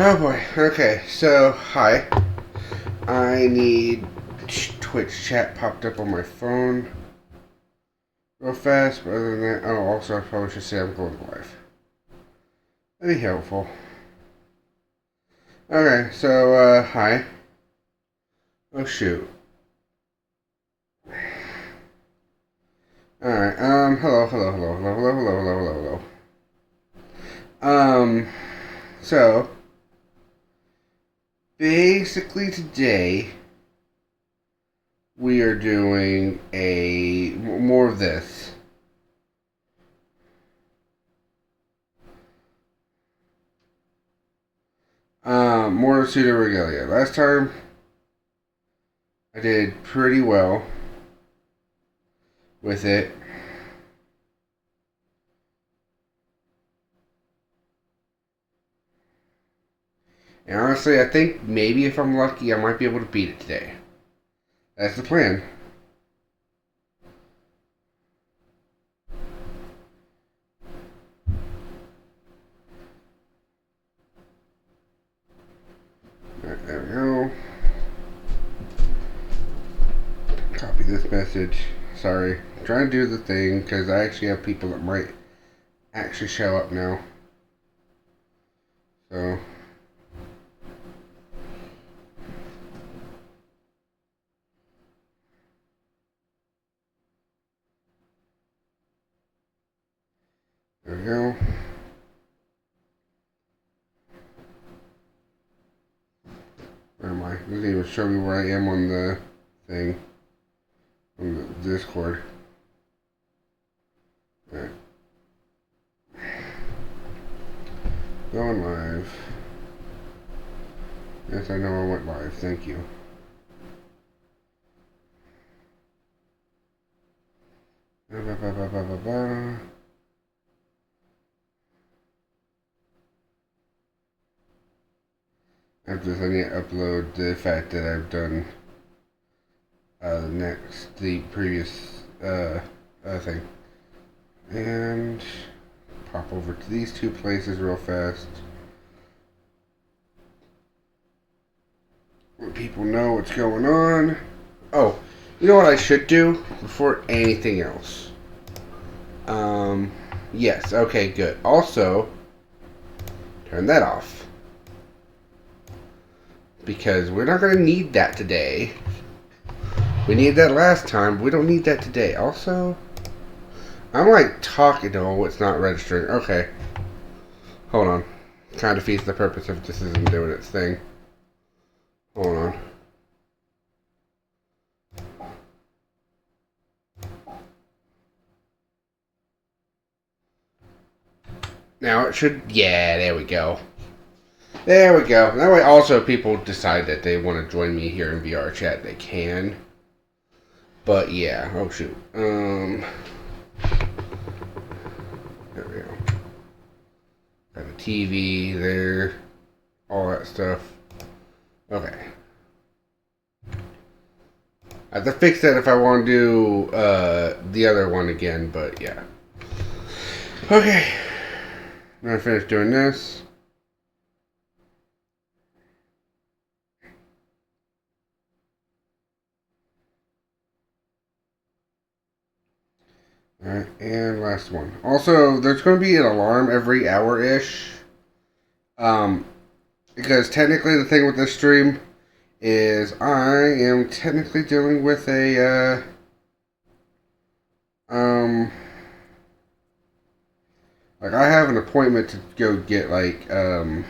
Oh boy. Okay, so hi. I need Twitch chat popped up on my phone real fast, but other than that, oh, also I probably should say I'm going live. That'd be helpful. Okay, so, hi. Oh shoot. Alright, hello. So, basically today, we are doing more of this. More of Pseudoregalia. Last time, I did pretty well with it. And honestly, I think maybe if I'm lucky, I might be able to beat it today. That's the plan. Alright, there we go. Copy this message. Sorry. I'm trying to do the thing because I actually have people that might actually show up now. So. There we go. Where am I? It doesn't even show me where I am on the thing. On the Discord. Alright. Going live. Yes, I know I went live. Thank you. After this, I need to upload the fact that I've done the previous thing. And pop over to these two places real fast. Let people know what's going on. Oh, you know what I should do before anything else? Yes, okay, good. Also, turn that off. Because we're not going to need that today. We needed that last time, but we don't need that today. Also, I'm like talking to oh, it's not registering. Okay. Hold on. Kind of defeats the purpose if this isn't doing its thing. Hold on. Now it should, yeah, there we go. There we go. That way also if people decide that they want to join me here in VR chat, they can. But yeah, oh shoot. There we go. Got a TV there. All that stuff. Okay. I have to fix that if I want to do the other one again, but yeah. Okay. I'm going to finish doing this. Alright, and last one. Also, there's going to be an alarm every hour-ish. Because technically the thing with this stream is I am technically dealing with a, like I have an appointment to go get, like, a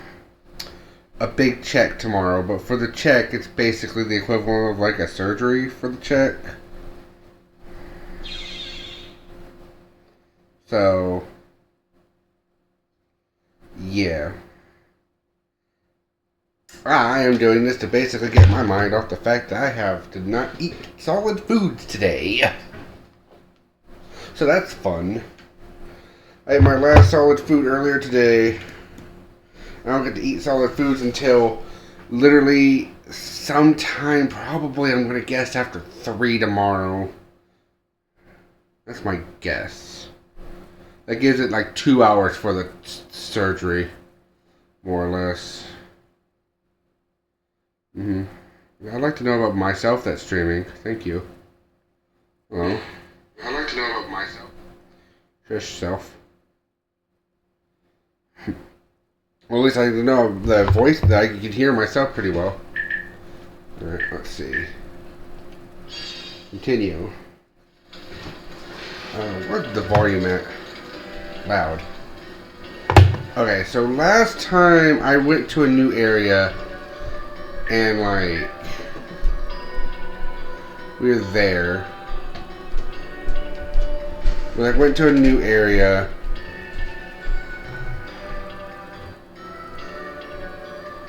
big check tomorrow, but for the check, it's basically the equivalent of, like, a surgery for the check. So, yeah. I am doing this to basically get my mind off the fact that I did not eat solid foods today. So that's fun. I ate my last solid food earlier today. I don't get to eat solid foods until literally sometime, probably I'm going to guess after 3 tomorrow. That's my guess. That gives it like 2 hours for the surgery, more or less. Mm-hmm. I'd like to know about myself that's streaming. Thank you. Hello? I'd like to know about myself. Just self. Well, at least I know the voice that I can hear myself pretty well. Alright, let's see. Continue. Where's the volume at? Loud. Okay, so last time I went to a new area and like we were there. We like went to a new area.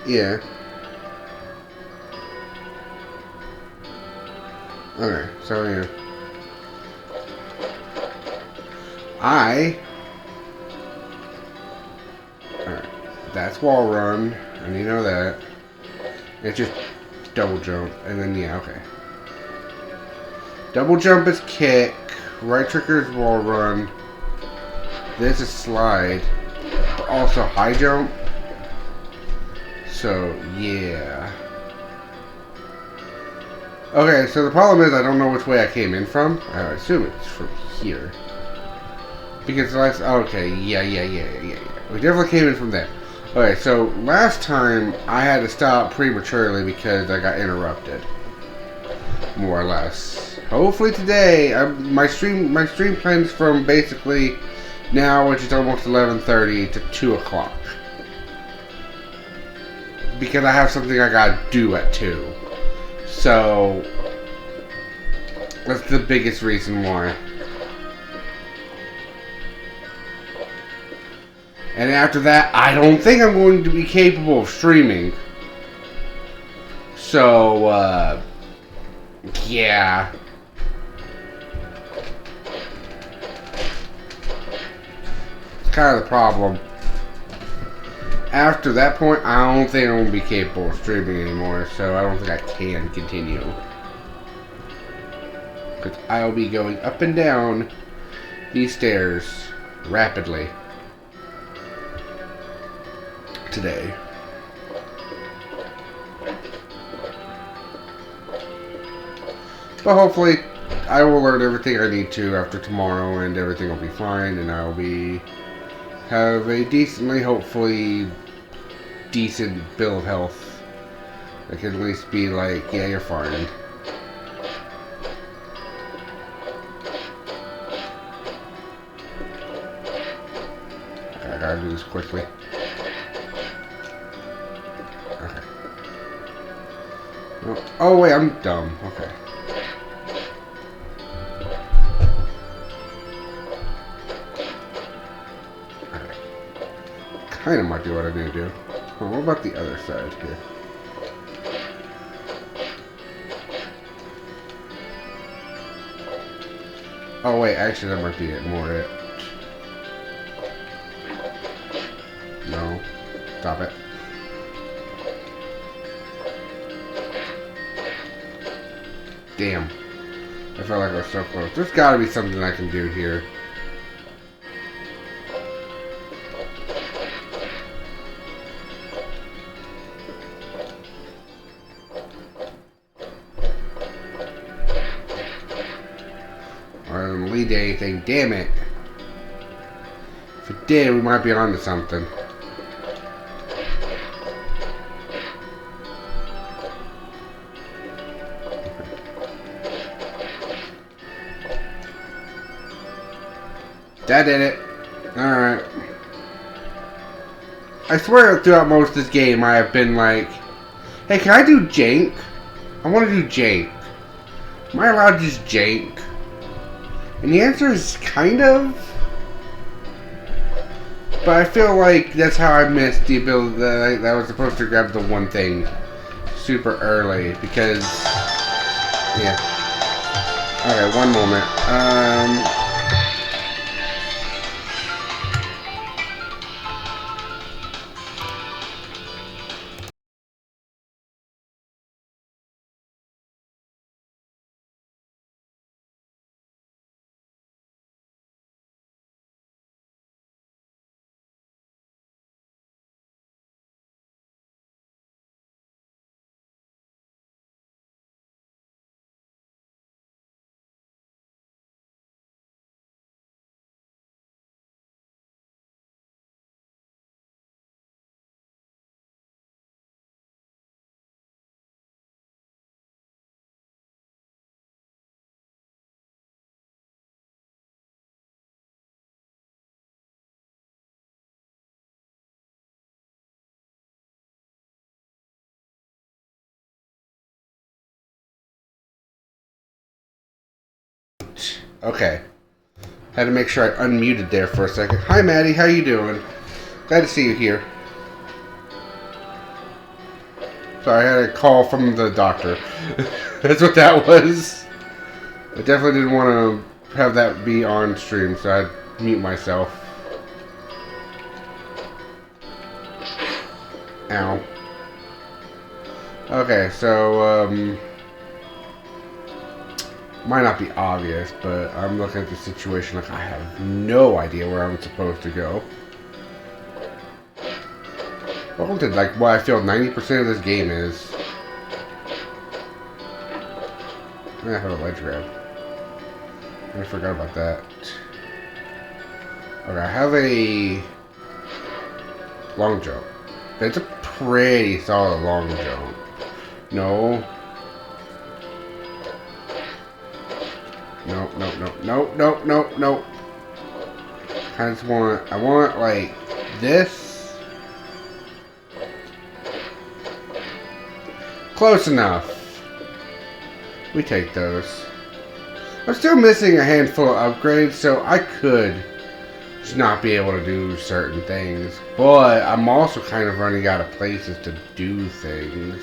Yeah. Okay, so yeah. Alright, that's wall run, and you know that. It's just double jump, and then yeah, okay. Double jump is kick, right trigger is wall run. This is slide, but also high jump. So yeah. Okay, so the problem is I don't know which way I came in from. I assume it's from here. Because last... Okay, yeah. We definitely came in from there. Okay, so last time I had to stop prematurely because I got interrupted. More or less. Hopefully today, my stream plans from basically now, which is almost 11:30, to 2 o'clock. Because I have something I gotta do at 2. So, that's the biggest reason why. And after that, I don't think I'm going to be capable of streaming. So, yeah. It's kind of the problem. After that point, I don't think I'm going to be capable of streaming anymore, so I don't think I can continue. Because I'll be going up and down these stairs rapidly today. But hopefully, I will learn everything I need to after tomorrow, and everything will be fine, and I'll have a hopefully decent bill of health. I can at least be like, yeah, you're fine. I gotta do this quickly. Okay. Oh wait, I'm dumb. Okay. Kinda might be what I need to do. Oh, what about the other side here? Oh wait, actually that might be it. More it. No. Stop it. Damn. I felt like I was so close. There's gotta be something I can do here. I didn't lead to anything, damn it. If it did, we might be onto something. That did it. Alright. I swear throughout most of this game I have been like, hey, can I do jank? I want to do jank. Am I allowed to just jank? And the answer is kind of. But I feel like that's how I missed the ability that I was supposed to grab the one thing super early. Because, yeah. Okay, one moment. Okay. Had to make sure I unmuted there for a second. Hi, Maddie. How you doing? Glad to see you here. Sorry, I had a call from the doctor. That's what that was. I definitely didn't want to have that be on stream, so I had to mute myself. Ow. Okay, so, might not be obvious, but I'm looking at the situation like I have no idea where I'm supposed to go. Welcome to, like, what I feel 90% of this game is. I have a ledge grab. I forgot about that. Okay, I have a long jump. It's a pretty solid long jump. No. No. I want like this. Close enough. We take those. I'm still missing a handful of upgrades, so I could just not be able to do certain things. But I'm also kind of running out of places to do things.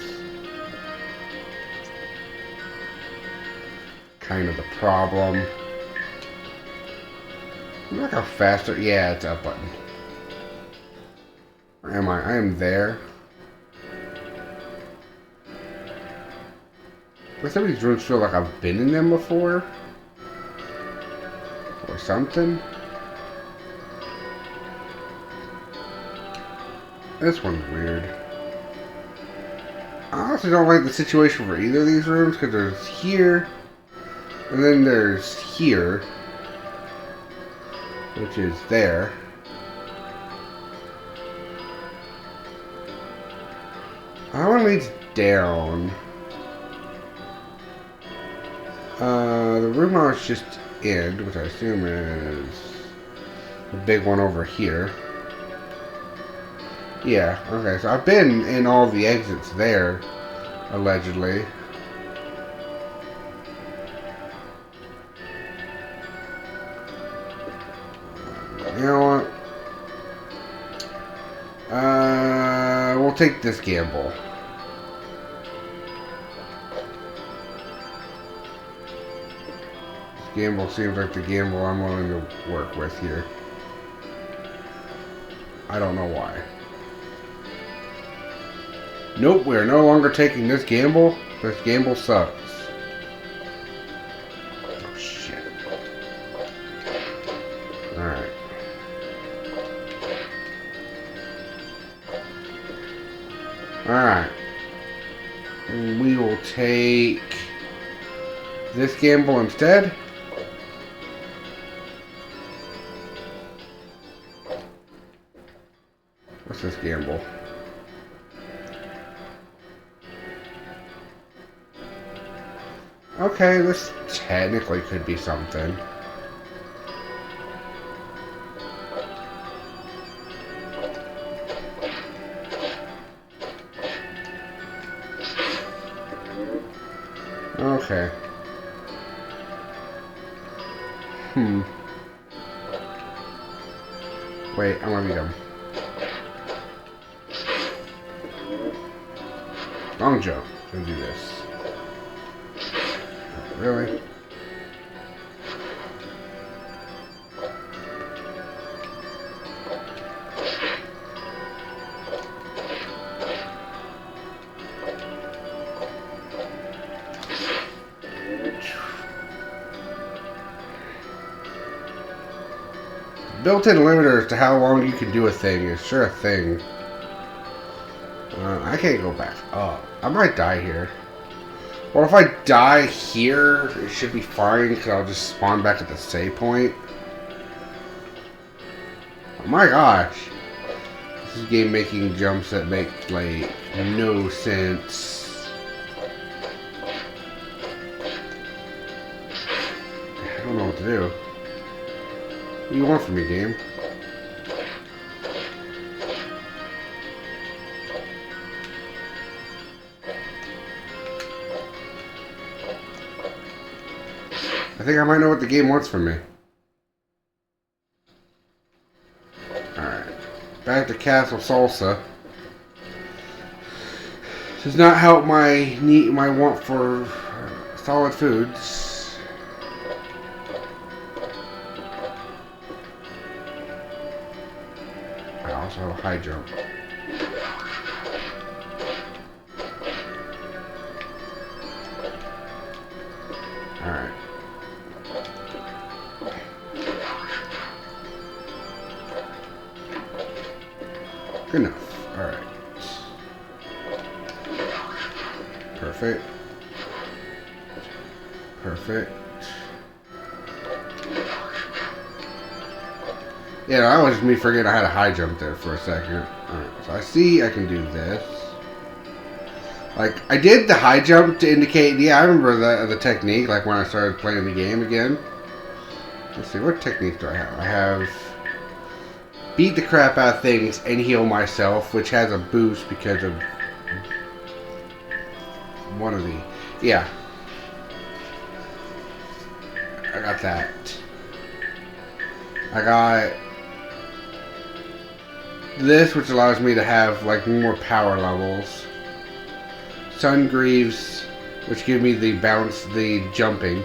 Kind of the problem. Look how faster. Yeah, it's up button. Where am I? I am there. But some of these rooms feel like I've been in them before. Or something. This one's weird. I honestly don't like the situation for either of these rooms because there's here. And then there's here. Which is there. That one leads down. The room I was just in, which I assume is the big one over here. Yeah, okay, so I've been in all the exits there, allegedly. You know what? We'll take this gamble. Gamble seems like the gamble I'm willing to work with here. I don't know why. Nope, we're no longer taking this gamble. This gamble sucks. Oh, shit. Alright. Alright. We will take this gamble instead. What's this gamble? Okay, this technically could be something. Okay. Wait, I'm gonna be dumb. Long jump. Gonna do this. Really? Built-in limiters to how long you can do a thing is sure a thing. I can't go back up. I might die here. Well, if I die here, it should be fine because I'll just spawn back at the save point. Oh my gosh. This is game making jumps that make, like, no sense. I don't know what to do. What do you want from me, game? I think I might know what the game wants from me. Alright. Back to Castle Salsa. Does not help my want for solid foods. I also have a high jump. Alright. Good enough. Alright. Perfect. Perfect. Yeah, that was me forgetting I had a high jump there for a second. Alright, so I see I can do this. Like, I did the high jump to indicate, yeah, I remember the technique, like when I started playing the game again. Let's see, what technique do I have? I have beat the crap out of things and heal myself, which has a boost because of one of the, yeah. I got that. I got this, which allows me to have, like, more power levels. Sun Greaves, which give me the bounce, the jumping.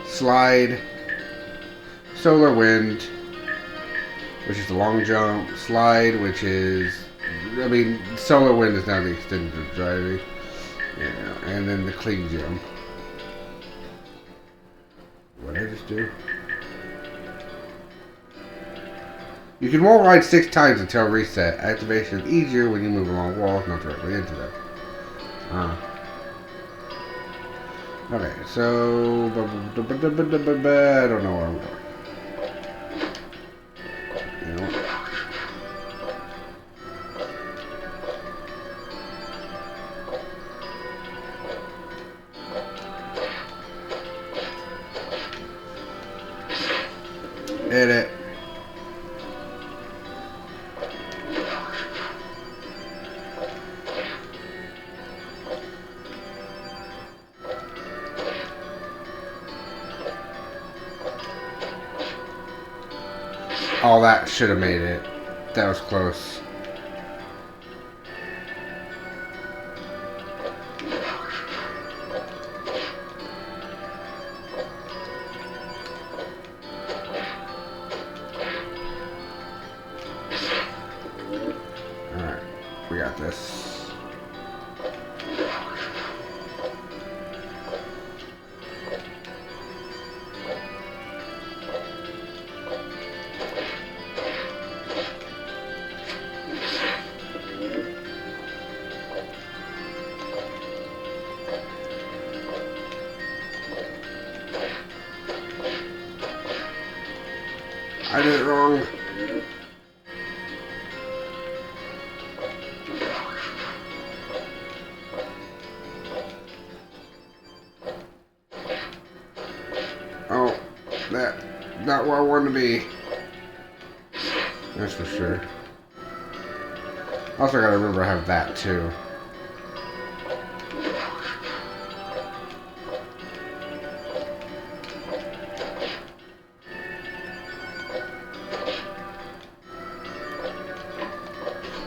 Slide. Solar Wind, which is the long jump. Slide, which is, I mean, Solar Wind is now the extended driving. Yeah, and then the clean jump. What did I just do? You can wall ride 6 times until reset. Activation is easier when you move along walls, not directly into them. Okay, so I don't know where I'm going. You know what? Hit it. Oh, that should have made it. That was close. Alright, we got this. I did it wrong. Oh, that not where I wanted to be. That's for sure. Also gotta remember I have that too.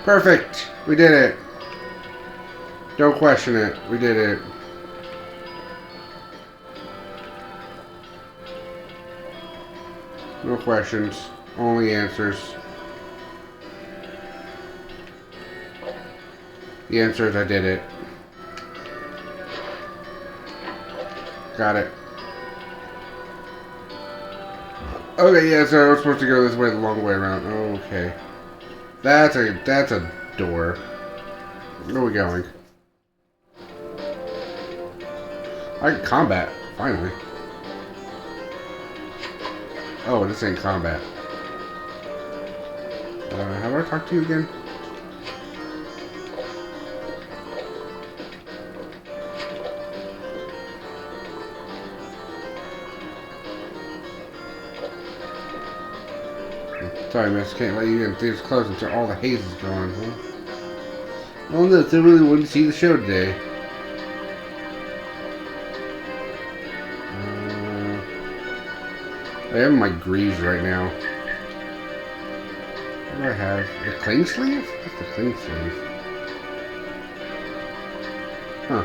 Perfect! We did it. Don't question it. We did it. No questions. Only answers. The answer is I did it. Got it. Okay, yeah, so we're supposed to go this way the long way around. Okay. That's a door. Where are we going? I can combat, finally. Oh, this ain't combat. How do I talk to you again? Sorry, miss, can't let you in. Things close until all the haze is gone, huh? Well, no, they really wouldn't see the show today. I have my greaves right now. What do I have? The cling sleeve? What's the cling sleeve? Huh.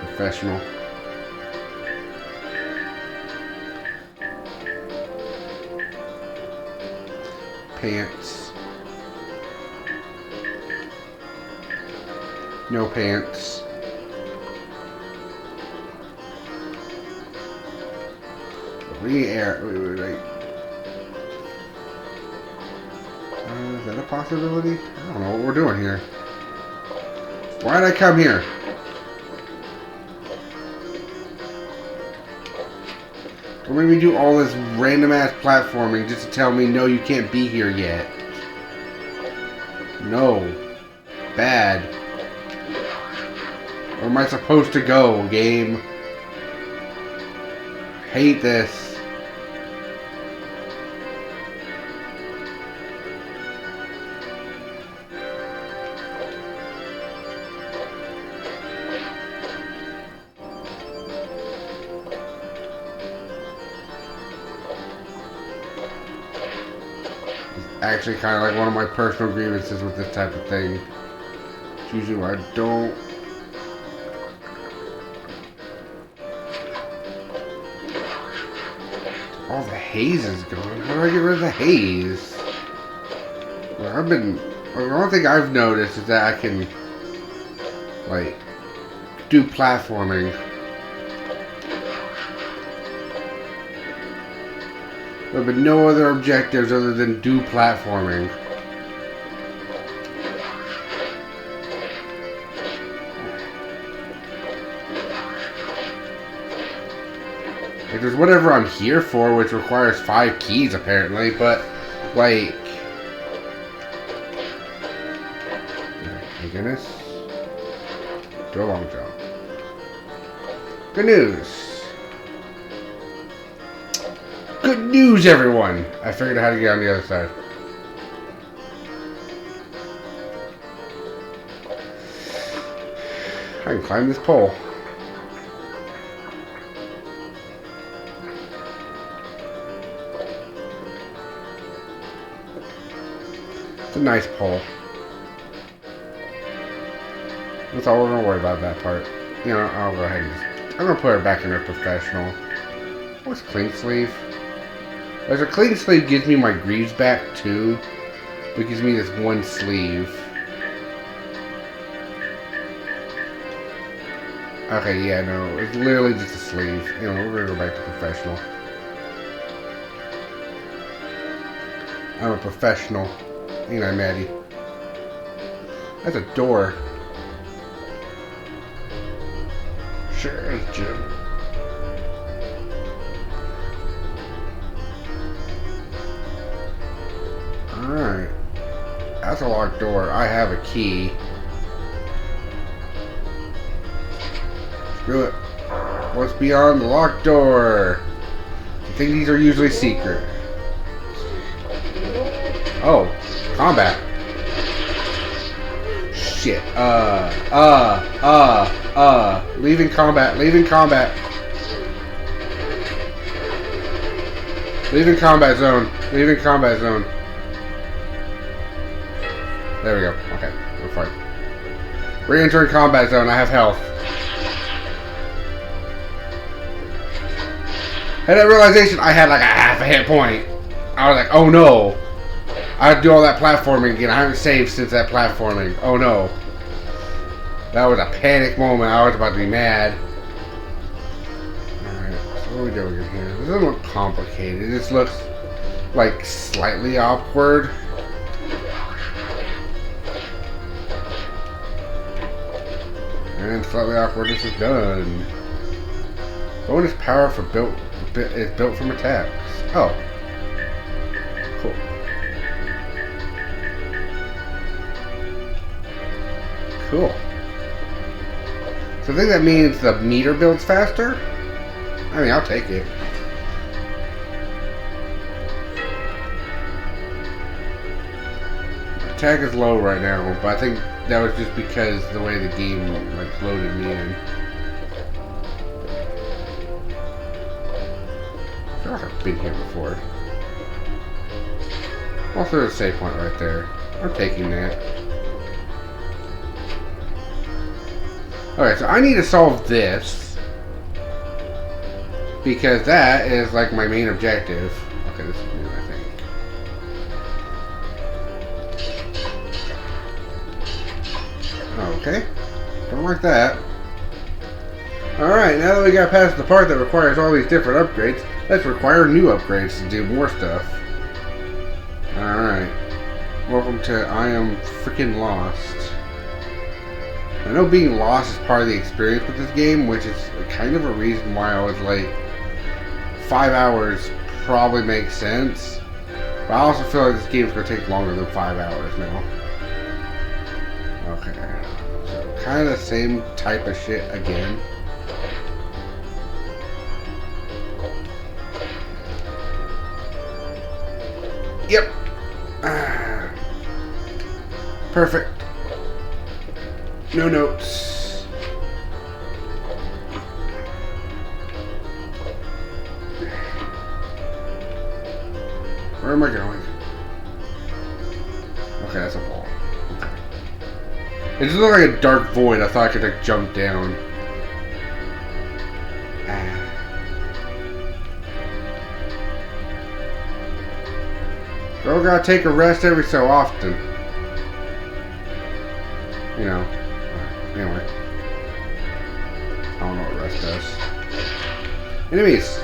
Professional. Pants. No pants. We need air. Wait. Is that a possibility? I don't know what we're doing here. Why did I come here? Or maybe do all this random ass platforming just to tell me, no, you can't be here yet. No. Bad. Where am I supposed to go, game? Hate this. Actually kind of like one of my personal grievances with this type of thing. It's usually why I don't. All the haze is gone. How do I get rid of the haze? Well, the only thing I've noticed is that I can, like, do platforming. There have been no other objectives other than do platforming. Like, there's whatever I'm here for, which requires 5 keys apparently, but, like... My goodness. Do a long jump. Good news. Good news, everyone! I figured out how to get on the other side. I can climb this pole. It's a nice pole. That's all we're gonna worry about that part. You know, I'll go ahead and just... I'm gonna put her back in her professional. What's clean sleeve? There's a clean sleeve gives me my greaves back too. It gives me this one sleeve. Okay, yeah, no, it's literally just a sleeve. You know, we're gonna go back to professional. I'm a professional. Ain't I, Maddie? That's a door. Sure is, Jim. Alright. That's a locked door. I have a key. Screw it. What's beyond the locked door? I think these are usually secret. Oh. Combat. Shit. Leaving combat. Leaving combat. Leaving combat zone. Leaving combat zone. There we go. Okay, we're fine. Re-entering combat zone. I have health. Had that realization, I had like a half a hit point. I was like, oh no. I have to do all that platforming again. I haven't saved since that platforming. Oh no. That was a panic moment. I was about to be mad. Alright, so what are we doing in here? This doesn't look complicated. It just looks like slightly awkward. And slightly awkward, this is done. Bonus power for is built from attacks. Oh. Cool. Cool. So I think that means the meter builds faster? I mean, I'll take it. attack is low right now, but I think that was just because the way the game like loaded me in. I feel like I've been here before. Also, there's a save point right there. I'm taking that. Okay, so I need to solve this because that is like my main objective. Okay, this is new, I think. Okay, don't like that. Alright, now that we got past the part that requires all these different upgrades, let's require new upgrades to do more stuff. Alright. Welcome to I Am Freaking Lost. I know being lost is part of the experience with this game, which is kind of a reason why I was like 5 hours probably makes sense. But I also feel like this game is going to take longer than 5 hours now. Okay. So kind of the same type of shit again. Yep. Perfect. No notes. Where am I going? Okay, that's a wall. Okay. It just looked like a dark void. I thought I could like jump down. Girl gotta take a rest every so often. You know. Anyway. I don't know what rest does. Enemies!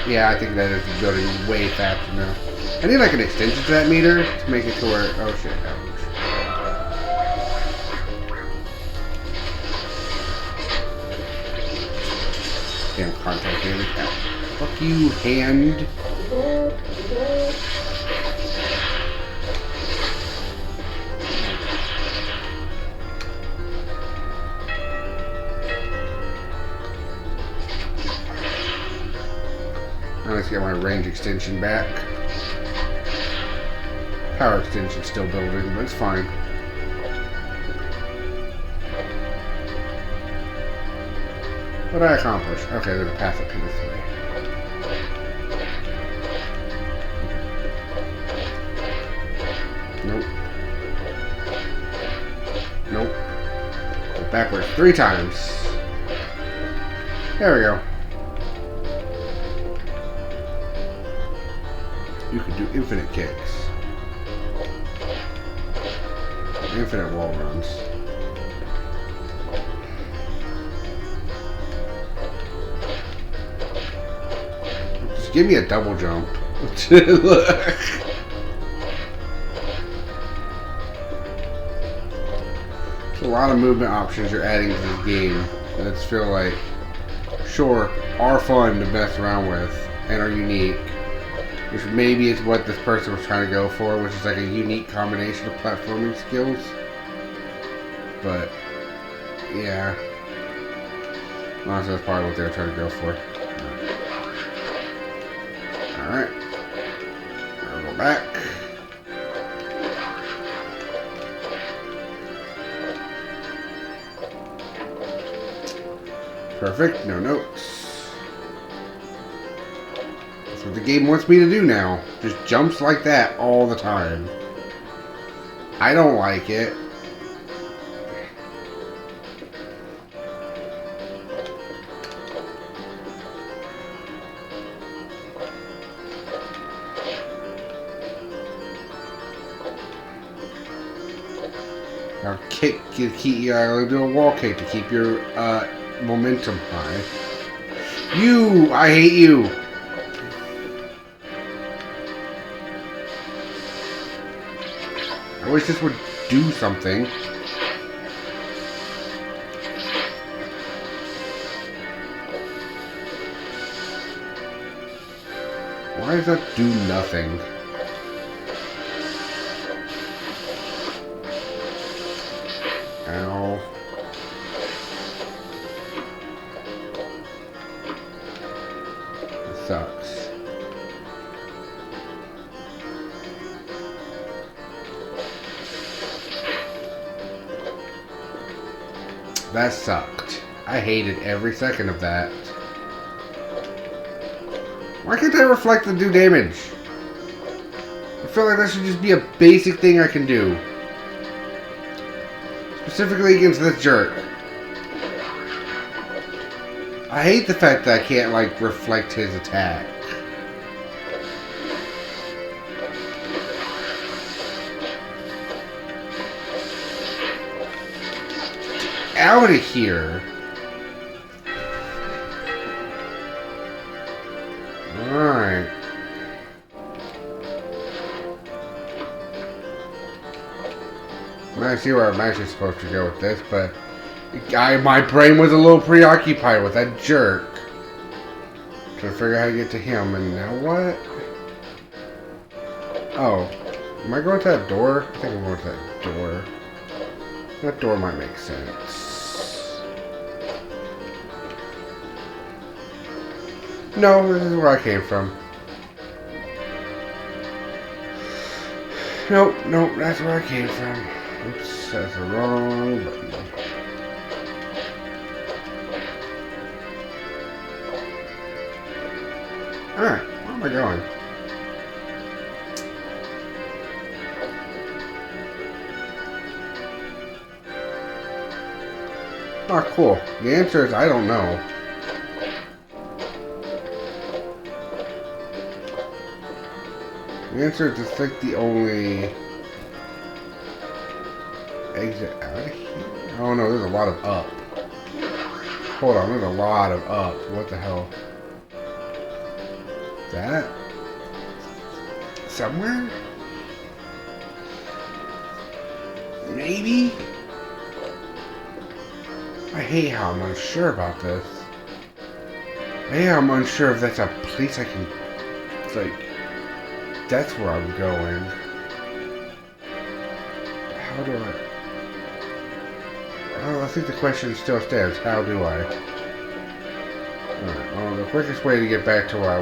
Yeah, I think that is building way faster now. I need like an extension to that meter to make it to where... Oh shit, ouch. Damn contact damage. Ow. Fuck you, hand. Let's get my range extension back. Power extension still building, but it's fine. What did I accomplish? Okay, there's a path up here this way. Nope. Nope. Go backwards 3 times. There we go. You can do infinite kicks. Infinite wall runs. Just give me a double jump. There's a lot of movement options you're adding to this game that feel like, sure, are fun to mess around with and are unique. Which maybe is what this person was trying to go for, which is like a unique combination of platforming skills. But, yeah. Honestly, that's probably what they were trying to go for. Alright. I'll go back. Perfect, no notes. That's what the game wants me to do now. Just jumps like that all the time. I don't like it. Now kick, you gotta do a wall kick to keep your momentum high. I hate you. I wish this would do something. Why does that do nothing? Ow. This sucks. That sucked. I hated every second of that. Why can't I reflect and do damage? I feel like that should just be a basic thing I can do. Specifically against this jerk. I hate the fact that I can't, like, reflect his attack. Out of here. Alright. I see where I'm actually supposed to go with this, but my brain was a little preoccupied with that jerk. Trying to figure out how to get to him, and now what? Oh. Am I going to that door? I think I'm going to that door. That door might make sense. No, this is where I came from. Nope, that's where I came from. Oops, that's the wrong button. Alright, where am I going? Oh, cool. The answer is I don't know. The answer is just like the only exit out of here. Oh no, there's a lot of up. Hold on, there's a lot of up. What the hell? That? Somewhere? Maybe? I hate how I'm unsure about this. I hate how I'm unsure if that's a place I can... It's like... That's where I'm going. How do I... Oh, I think the question still stands. How do I? Alright, well, the quickest way to get back to where I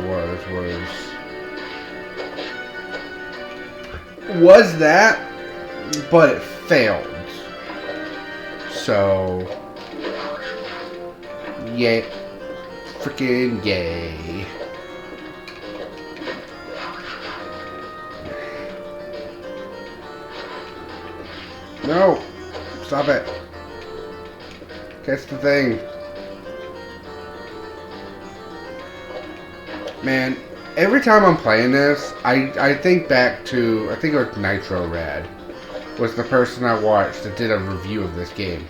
was that, but it failed. So... Yay. Freaking yay. No! Stop it. Catch the thing. Man, every time I'm playing this, I think back to, I think it was Nitro Rad, was the person I watched that did a review of this game.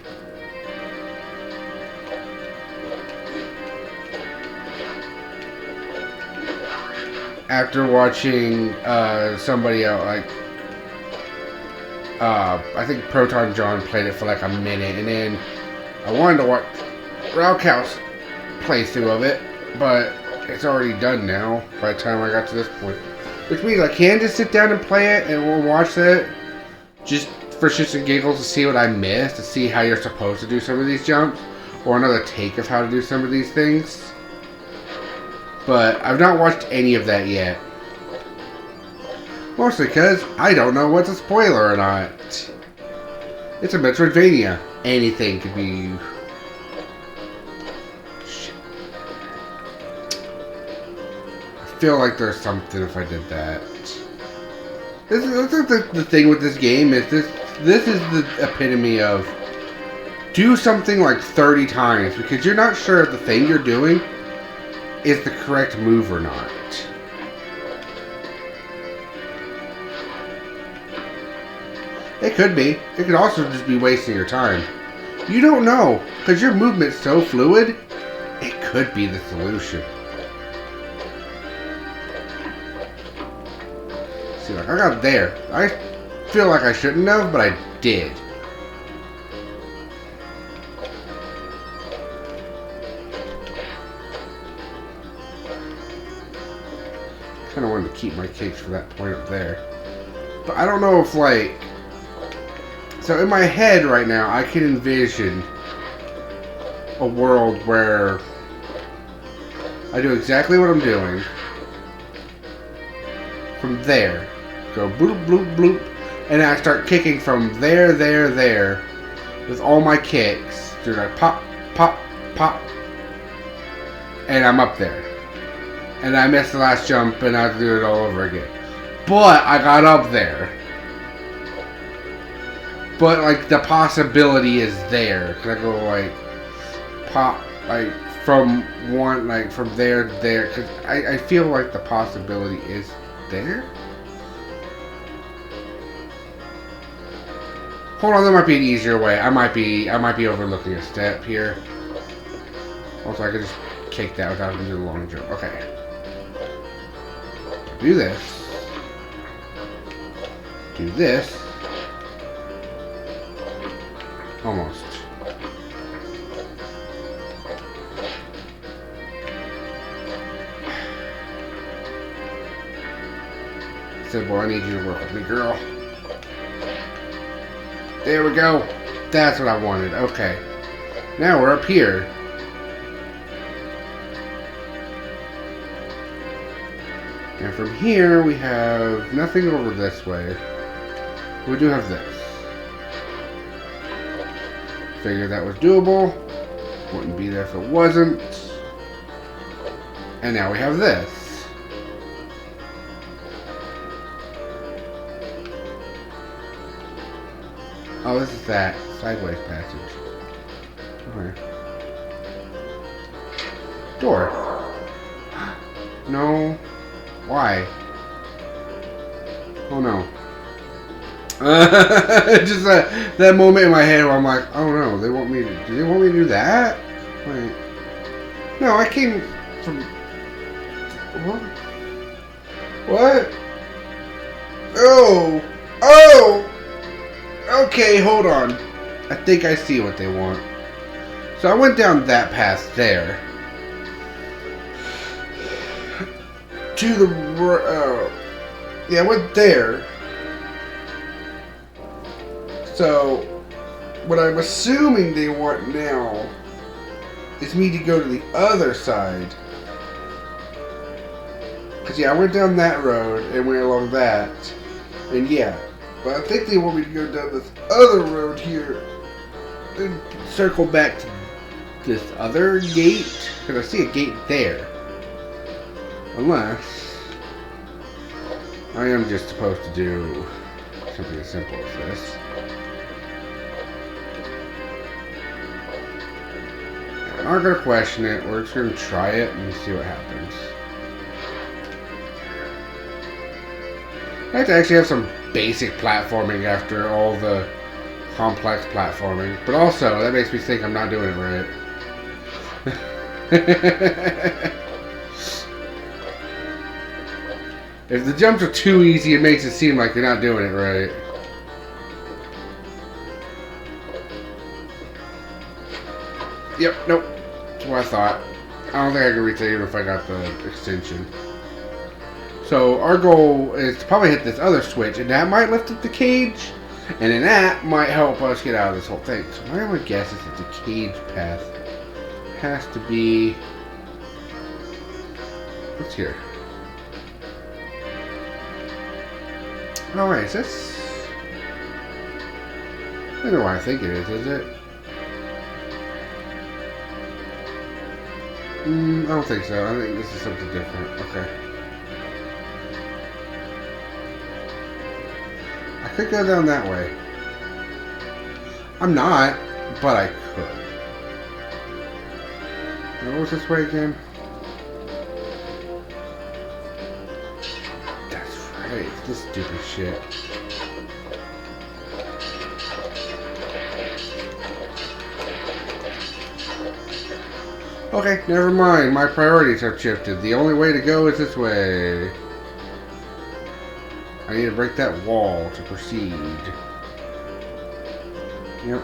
After watching somebody else, like, I think Proton John played it for like a minute, and then I wanted to watch Raukow's playthrough of it, but it's already done now by the time I got to this point. Which means I can just sit down and play it, and we'll watch that just for shits and giggles to see what I missed, to see how you're supposed to do some of these jumps, or another take of how to do some of these things. But I've not watched any of that yet. Mostly because I don't know what's a spoiler or not. It's a Metroidvania. Anything could be... Shit. I feel like there's something if I did that. This is the thing with this game is this is the epitome of do something like 30 times because you're not sure if the thing you're doing is the correct move or not. It could be. It could also just be wasting your time. You don't know, because your movement's so fluid, it could be the solution. See, like, I got there. I feel like I shouldn't have, but I did. Kind of wanted to keep my cakes for that point up there. But I don't know if, like... So in my head right now, I can envision a world where I do exactly what I'm doing. From there. Go bloop, bloop, bloop. And I start kicking from there, with all my kicks. do like pop, pop, pop, and I'm up there. And I missed the last jump, and I have to do it all over again. But I got up there. But like the possibility is there. Cause I go like pop, like from one, like from there to there. Cause I feel like the possibility is there. Hold on, there might be an easier way. I might be overlooking a step here. Also, I could just kick that without doing a long jump. Okay. Do this. Do this. Almost. Sybil, I need you to work with me, girl. There we go. That's what I wanted. Okay. Now we're up here. And from here, we have nothing over this way. We do have this. Figured that was doable. Wouldn't be there if it wasn't. And now we have this. Oh, this is that sideways passage. Okay. Door. No. Why? Oh no. Just that moment in my head where I'm like, oh no, do they want me to do that? Wait. No, I came from... What? What? Oh! Oh! Okay, hold on. I think I see what they want. So I went down that path there. To the... yeah, I went there. So, what I'm assuming they want now is me to go to the other side. Because, yeah, I went down that road and went along that. And, yeah. But I think they want me to go down this other road here and circle back to this other gate. Because I see a gate there. Unless I am just supposed to do something as simple as this. I'm not going to question it. We're just going to try it and see what happens. I have to actually have some basic platforming after all the complex platforming. But also, that makes me think I'm not doing it right. If the jumps are too easy, it makes it seem like you're not doing it right. Yep, nope. That's what I thought. I don't think I can reach it even if I got the extension. So our goal is to probably hit this other switch, and that might lift up the cage, and then that might help us get out of this whole thing. So my only guess is that the cage path has to be... What's here? Oh wait, is this... I don't know what I think it is it? I don't think so. I think this is something different. Okay. I could go down that way. I'm not, but I could. Now, what was this way again? That's right. This stupid shit. Okay, never mind. My priorities have shifted. The only way to go is this way. I need to break that wall to proceed. Yep.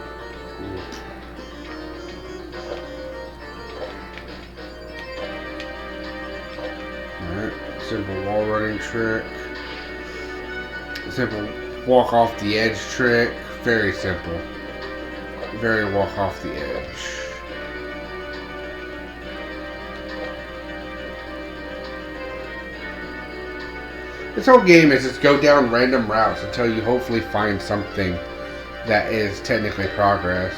Alright. Simple wall running trick. Simple walk off the edge trick. Very simple. Very walk off the edge. This whole game is just go down random routes until you hopefully find something that is technically progress.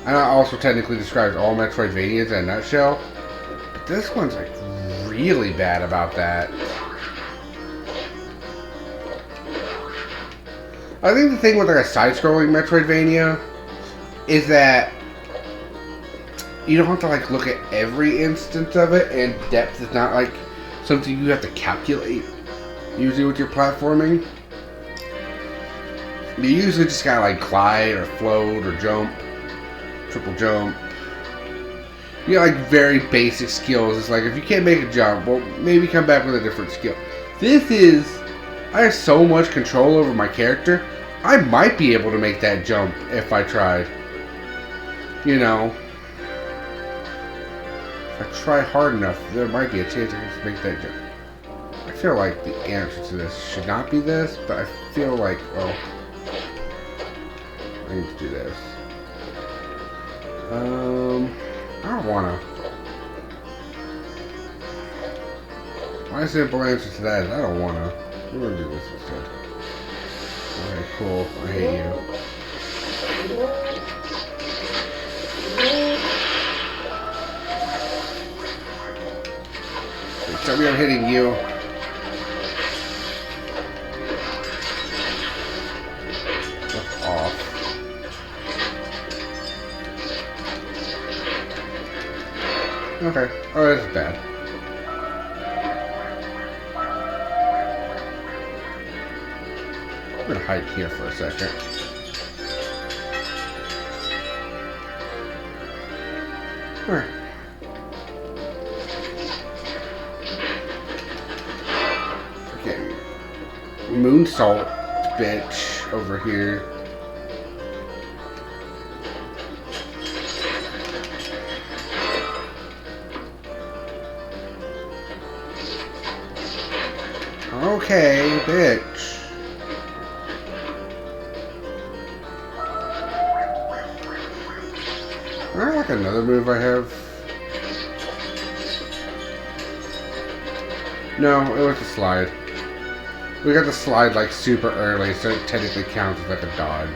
And that also technically describes all Metroidvanias in a nutshell. But this one's like really bad about that. I think the thing with like a side-scrolling Metroidvania is that you don't have to like look at every instance of it, and depth is not like something you have to calculate usually with your platforming. You usually just gotta like glide or float or jump, triple jump. You got like very basic skills. It's like if you can't make a jump, well maybe come back with a different skill. This is, I have so much control over my character. I might be able to make that jump if I tried. You know, if I try hard enough, there might be a chance I can make that jump. I feel like the answer to this should not be this, but I feel like, well, I need to do this. I don't wanna. My simple answer to that is I don't wanna. We're gonna do this instead. Alright, cool. I hate you. Tell me I'm hitting you. That's off. Okay. Oh, that's bad. I'm gonna hide here for a second. Alright. Okay. Moonsault bitch over here. Okay, bitch. I like another move I have. No, it was a slide. We got the slide like super early, so it technically counts as like a dodge.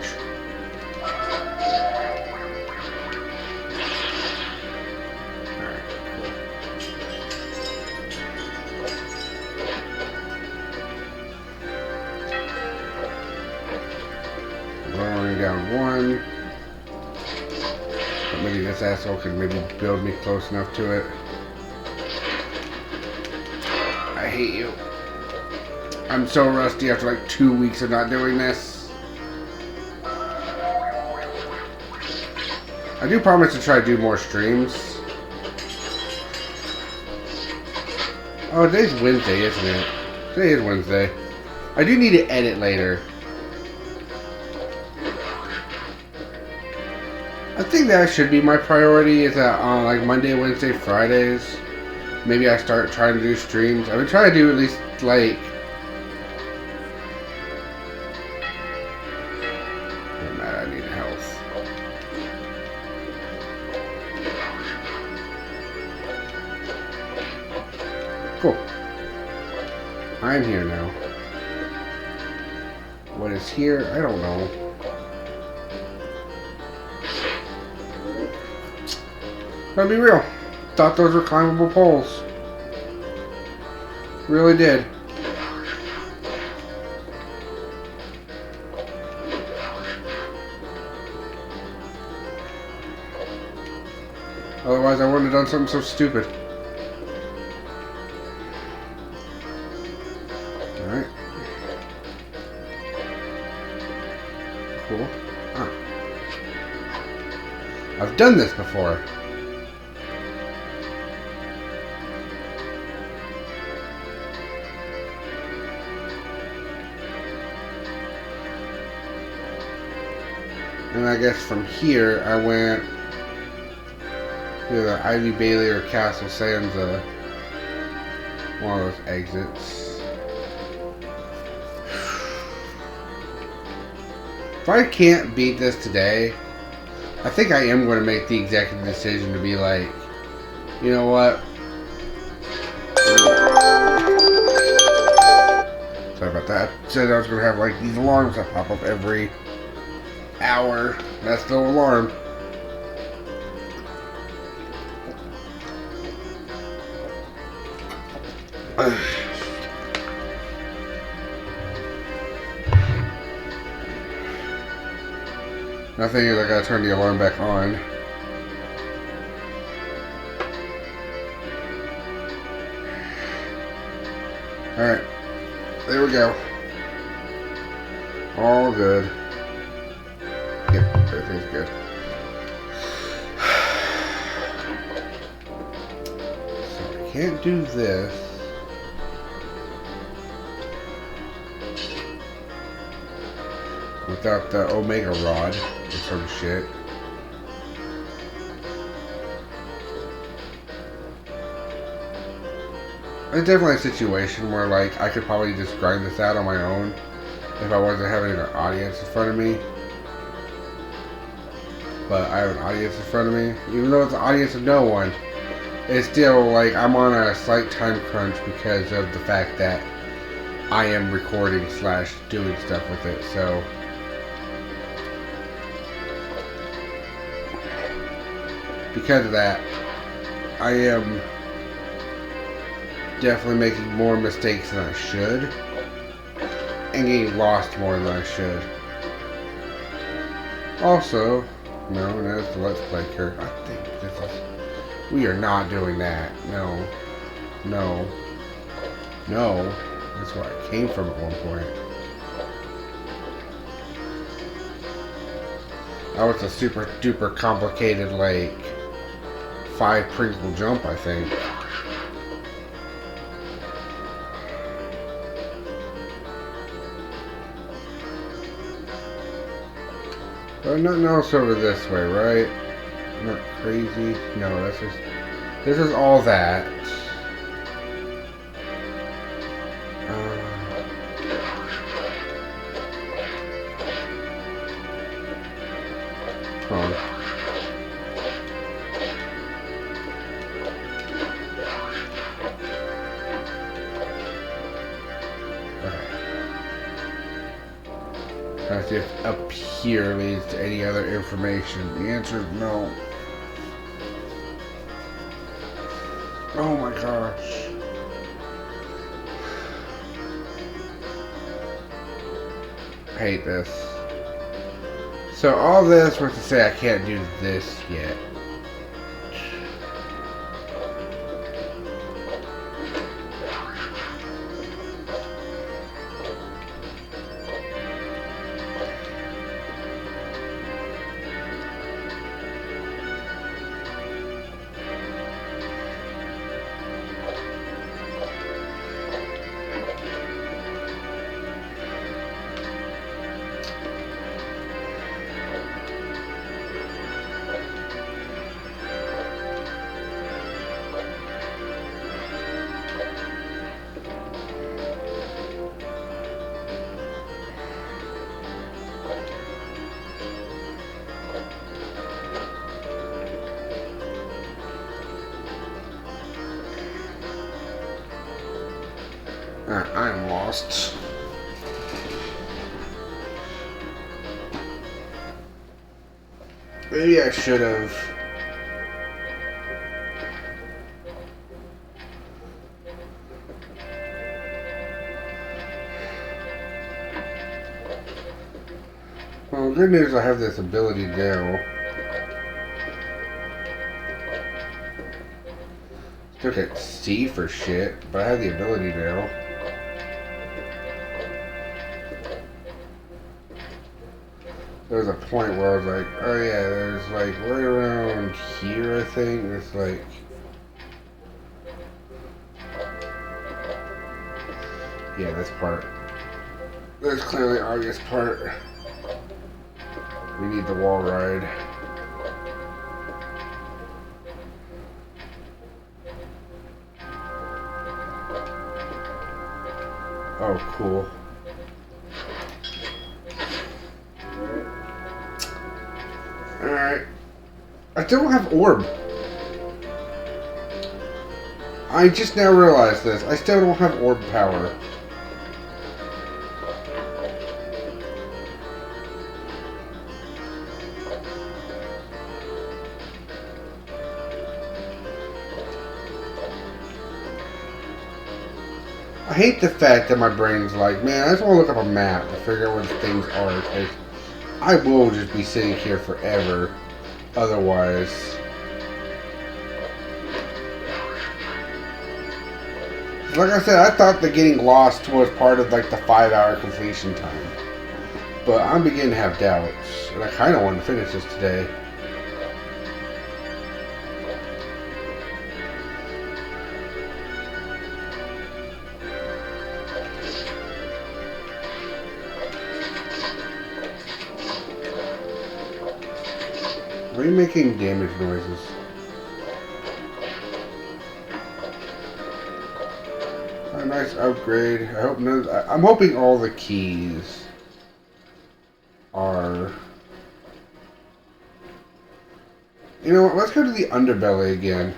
Lowering down one. But maybe this asshole can maybe build me close enough to it. I hate you. I'm so rusty after like 2 weeks of not doing this. I do promise to try to do more streams. Oh, today's Wednesday, isn't it? Today is Wednesday. I do need to edit later. I think that should be my priority, is that on like Monday, Wednesday, Fridays, maybe I start trying to do streams. I've been trying to do at least like, I need health. Cool. I'm here now. What is here? I don't know. Gotta be real. Thought those were climbable poles. Really did. Otherwise, I wouldn't have done something so stupid. Alright. Cool. Ah. I've done this before. And I guess from here, I went to the Ivy Bailey or Castle Sansa, one of those exits. If I can't beat this today, I think I am going to make the executive decision to be like, you know what? Sorry about that. I said I was going to have like these alarms that pop up every hour. That's no alarm. Nothing is I gotta turn the alarm back on. Alright. There we go. All good. Yep, everything's good. So I can't do this. Without the Omega Rod or some shit. It's definitely a situation where, like, I could probably just grind this out on my own if I wasn't having an audience in front of me. But I have an audience in front of me. Even though it's an audience of no one, it's still, like, I'm on a slight time crunch because of the fact that I am recording / doing stuff with it, so... Because of that, I am definitely making more mistakes than I should, and getting lost more than I should. Also, known as the Let's Play character, I think this is... We are not doing that. No. No. No. That's where I came from at one point. That was a super duper complicated, like, 5 principal jump, I think. But nothing else over this way, right? Not crazy. No, that's just... This is all that. Hold on. Trying to see if up here leads to any other information. The answer is no. Oh my gosh. I hate this. So all this was to say I can't do this yet. I am lost. Maybe I should have. Well, good news, I have this ability now. Still can't see for shit, but I have the ability now. There was a point where I was like, oh yeah, there's like right around here, I think, it's like... Yeah, this part. There's clearly an obvious part. We need the wall ride. Oh, cool. Alright. I still don't have orb. I just now realized this. I still don't have orb power. I hate the fact that my brain's like, man, I just want to look up a map to figure out where the things are, because I will just be sitting here forever otherwise. Like I said, I thought that getting lost was part of like the 5-hour completion time. But I'm beginning to have doubts, and I kind of want to finish this today. Why are you making damage noises? A nice upgrade. I hope none. I'm hoping all the keys are. You know what? Let's go to the underbelly again.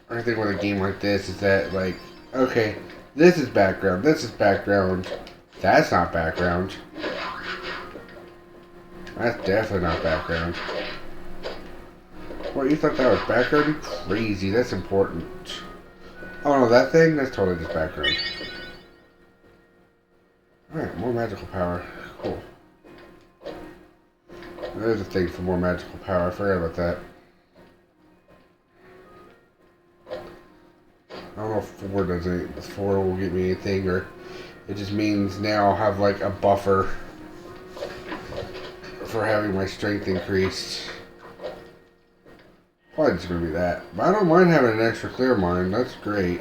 I think with a game like this is that, like, okay, this is background, that's not background. That's definitely not background. What, you thought that was background? You crazy, that's important. Oh no, that thing? That's totally just background. Alright, more magical power. Cool. There's a thing for more magical power, I forgot about that. I don't know if 4 does anything. If 4 will get me anything, or it just means now I'll have like a buffer for having my strength increased. Probably just gonna be that. But I don't mind having an extra clear mind. That's great.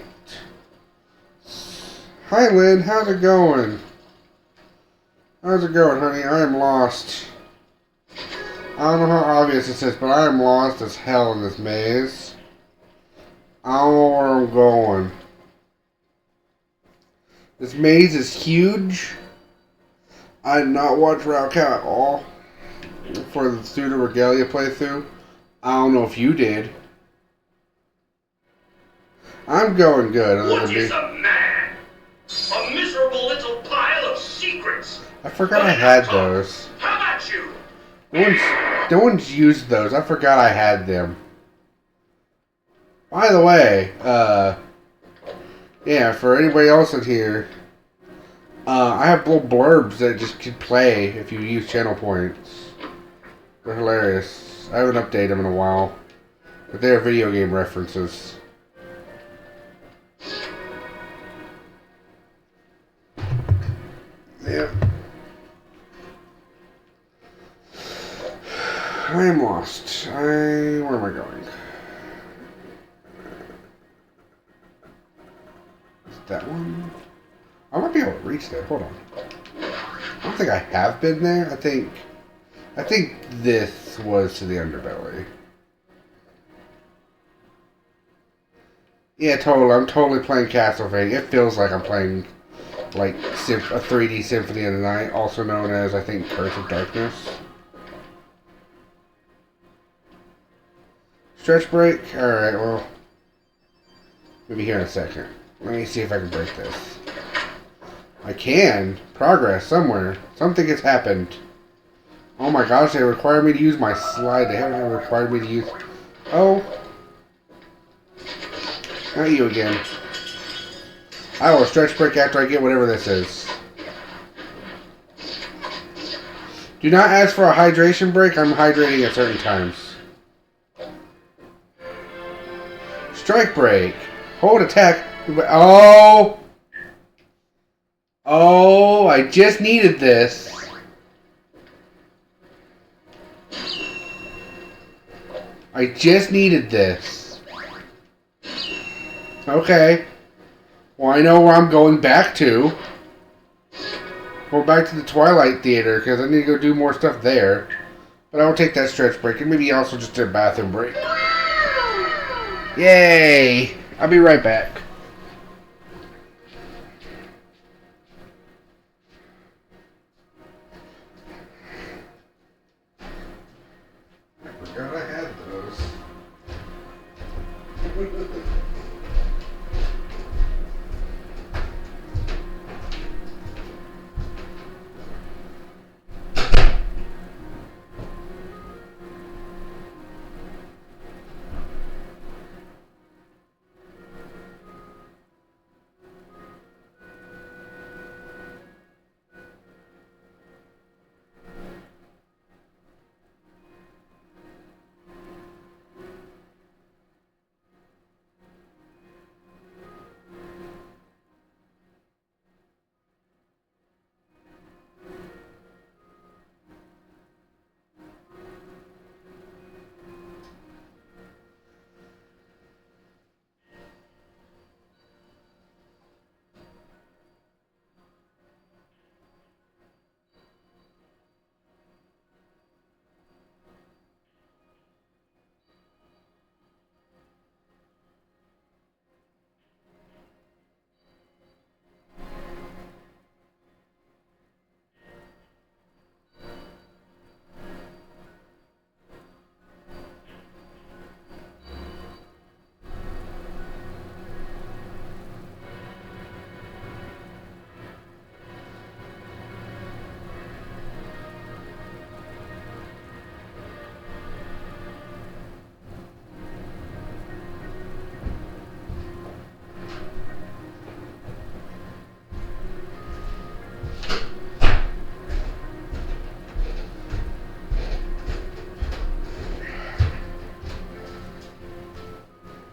Hi Lynn, how's it going? How's it going, honey? I am lost. I don't know how obvious this is, but I am lost as hell in this maze. I don't know where I'm going. This maze is huge. I did not watch Route Count at all for the Pseudoregalia playthrough. I don't know if you did. I'm going good. What is a man? A miserable little pile of secrets. I forgot I had those. How about you? No one's used those. I forgot I had them. By the way, yeah, for anybody else in here, I have little blurbs that just can play if you use channel points. They're hilarious. I haven't updated them in a while, but they're video game references. Yeah. I am lost. Where am I going? Is that one? I might be able to reach there. Hold on. I don't think I have been there. I think this was to the underbelly. Yeah, totally. I'm totally playing Castlevania. It feels like I'm playing like a 3D Symphony of the Night, also known as, I think, Curse of Darkness. Stretch break? Alright, well, maybe here in a second. Let me see if I can break this. I can. Progress somewhere. Something has happened. Oh my gosh, they require me to use my slide. They haven't required me to use... Oh. Not you again. I will stretch break after I get whatever this is. Do not ask for a hydration break. I'm hydrating at certain times. Strike break. Hold attack. Oh. Oh, I just needed this. I just needed this. Okay. Well, I know where I'm going back to. Going back to the Twilight Theater, because I need to go do more stuff there. But I will take that stretch break, and maybe also just a bathroom break. Yay! I'll be right back. I forgot I had those.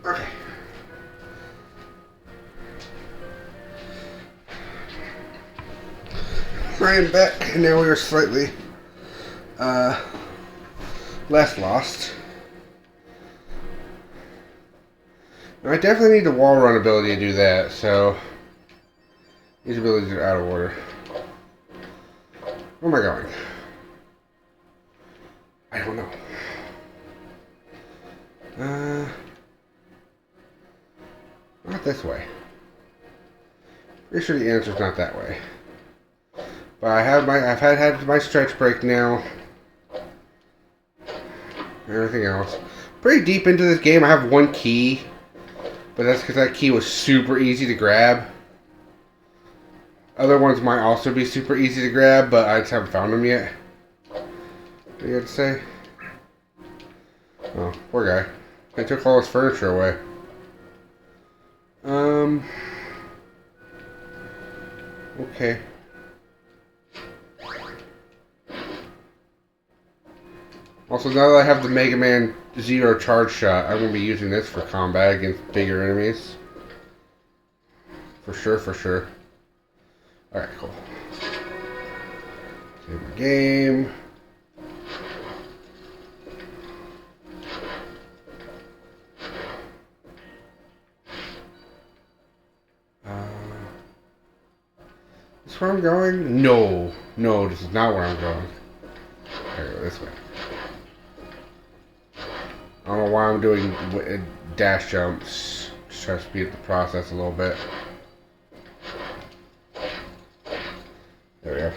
Okay. I am back, and now we are slightly less lost. Now, I definitely need the wall run ability to do that, so these abilities are out of order. Where am I going? I don't know. Not this way. Pretty sure the answer's not that way. But I've had my stretch break now. Everything else. Pretty deep into this game, I have one key. But that's because that key was super easy to grab. Other ones might also be super easy to grab, but I just haven't found them yet. What do you have to say? Oh, poor guy. They took all his furniture away. Okay. Also, now that I have the Mega Man Zero charge shot, I'm going to be using this for combat against bigger enemies. For sure, for sure. Alright, cool. Save my game. Is this where I'm going? No. No, this is not where I'm going. I gotta go this way. I don't know why I'm doing dash jumps. Just try to speed up the process a little bit. There we go.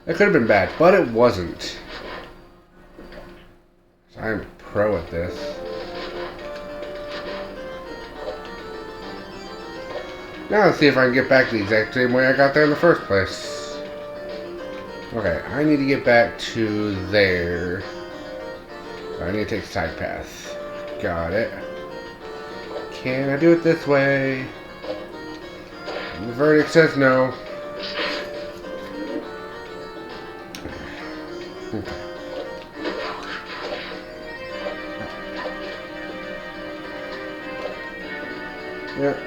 That could have been bad, but it wasn't. So I'm a pro at this. Now let's see if I can get back the exact same way I got there in the first place. Okay, I need to get back to there. I need to take the side path. Got it. Can I do it this way? The verdict says no. Okay. Yeah.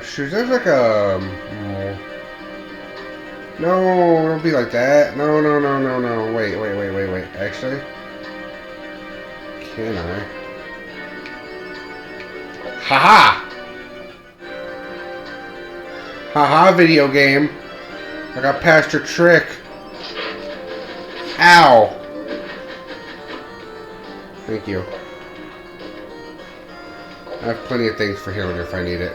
Shoot, there's like a... No, don't be like that. No. Wait. Actually, can I? Haha! Haha, video game. I got past your trick. Ow! Thank you. I have plenty of things for healing if I need it.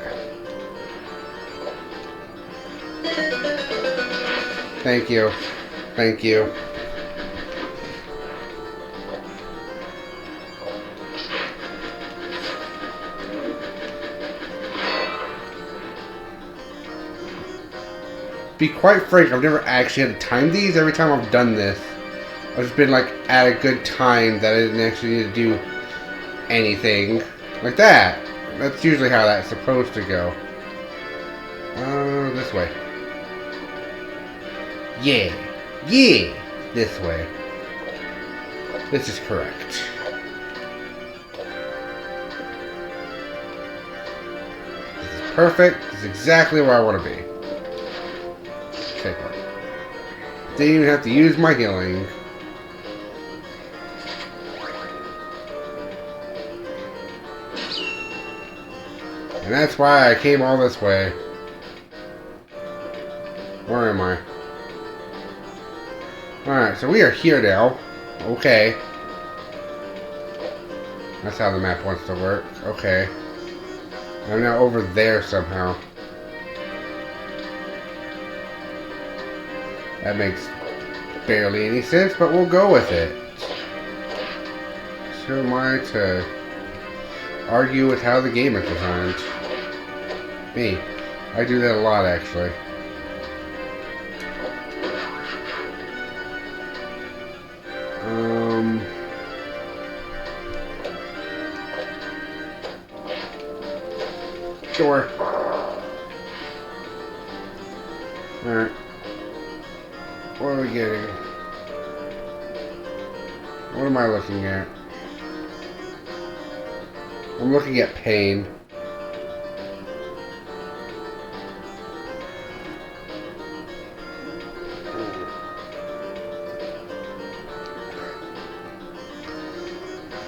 Thank you. Thank you. Be quite frank, I've never actually had to time these. Every time I've done this, I've just been like at a good time that I didn't actually need to do anything. Like that. That's usually how that's supposed to go. This way. Yeah. Yeah! This way. This is correct. This is perfect. This is exactly where I want to be. Take one. Didn't even have to use my healing. And that's why I came all this way. Where am I? Alright, so we are here now. Okay. That's how the map wants to work. Okay. I'm now over there somehow. That makes barely any sense, but we'll go with it. So am I to argue with how the game is designed? Me. I do that a lot, actually. Door. Alright. What are we getting? What am I looking at? I'm looking at pain.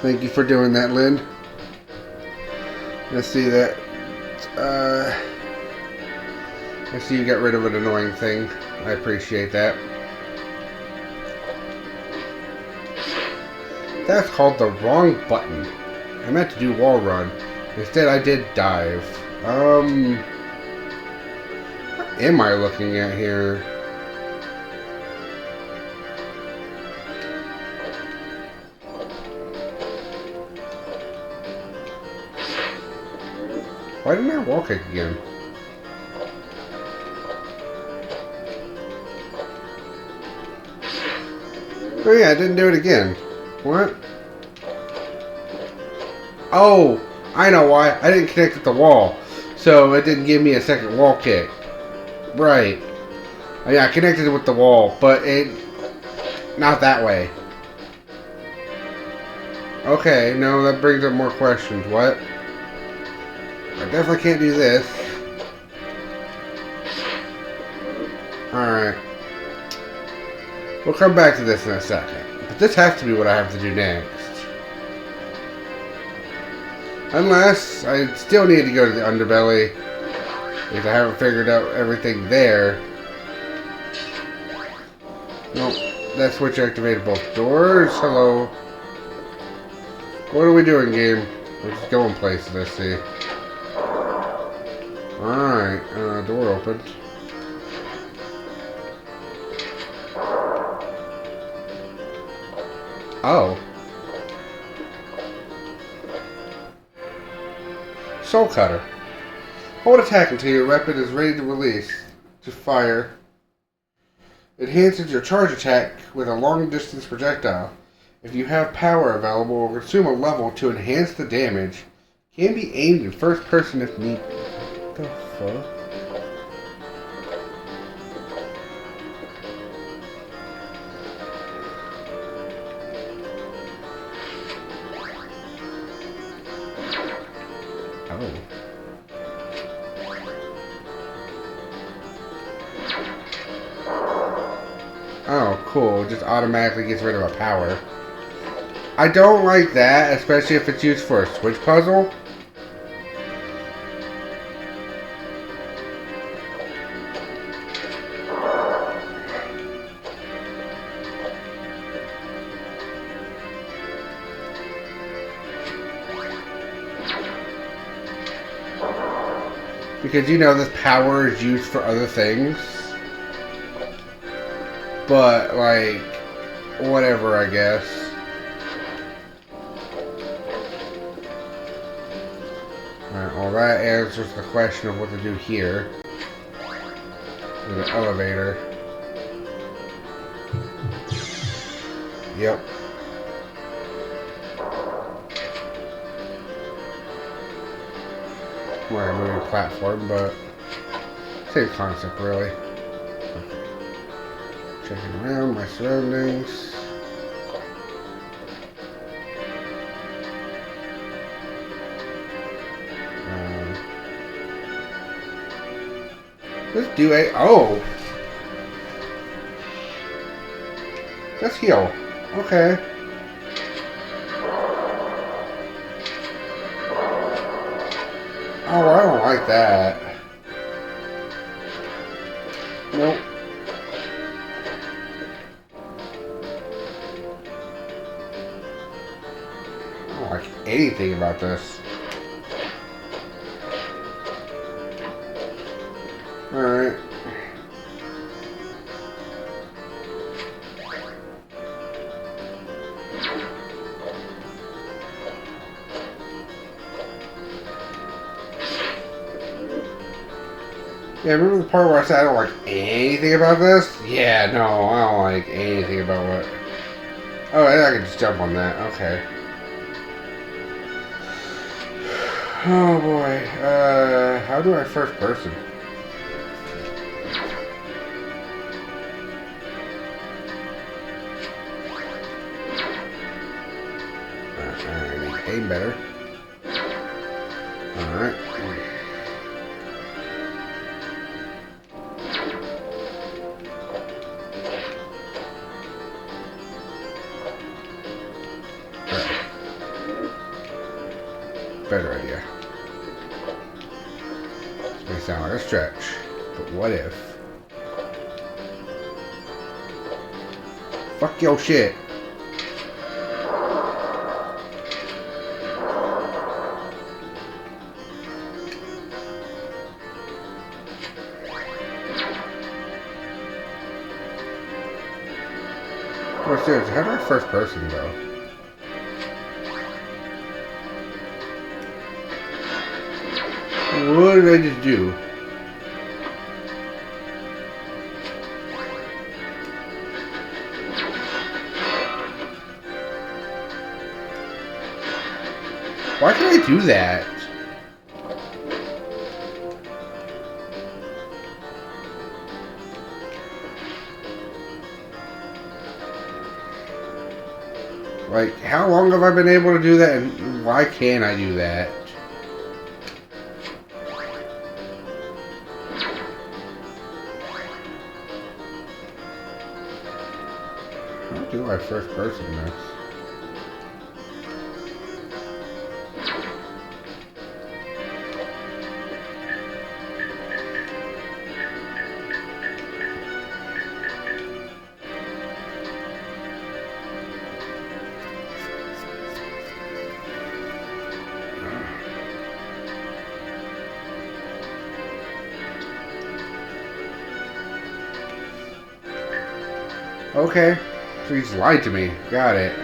Thank you for doing that, Lynn. Let's see that. I see you got rid of an annoying thing. I appreciate that. That's called the wrong button. I meant to do wall run. Instead, I did dive. What am I looking at here? Why didn't I wall kick again? Oh yeah, I didn't do it again. What? Oh, I know why. I didn't connect with the wall. So it didn't give me a second wall kick. Right. Yeah, I connected it with the wall, but it... not that way. Okay, no, that brings up more questions. What? I definitely can't do this. Alright. We'll come back to this in a second. But this has to be what I have to do next. Unless I still need to go to the underbelly. Because I haven't figured out everything there. Nope. That switch activated both doors. Hello. What are we doing, game? We're just going places, I see. Alright. Door opened. Oh. Soul Cutter. Hold attack until your weapon is ready to release. To fire. Enhances your charge attack with a long distance projectile. If you have power available, or consume a level to enhance the damage. Can be aimed in first person if needed. What the fuck? Oh, cool. It just automatically gets rid of a power. I don't like that, especially if it's used for a switch puzzle. Because, you know, this power is used for other things. But, like, whatever, I guess. Alright, well, that answers the question of what to do here. With the elevator. Yep. We're a moving platform, but same concept, really. Okay. Checking around my surroundings. Let's do a... Oh! Let's heal. Okay. Oh, I don't like that. Nope. I don't like anything about this. Alright. Yeah, remember the part where I said I don't like anything about this? Yeah, no, I don't like anything about what... Oh, I can just jump on that. Okay. Oh, boy. How do I first person? I need to aim better. Alright. Better idea. This may sound like a stretch, but what if? Fuck your shit. Oh, seriously, how do I first person go? What did I just do? Why can I do that? Like, how long have I been able to do that, and why can't I do that? How do I first person this? Okay. So he just lied to me. Got it.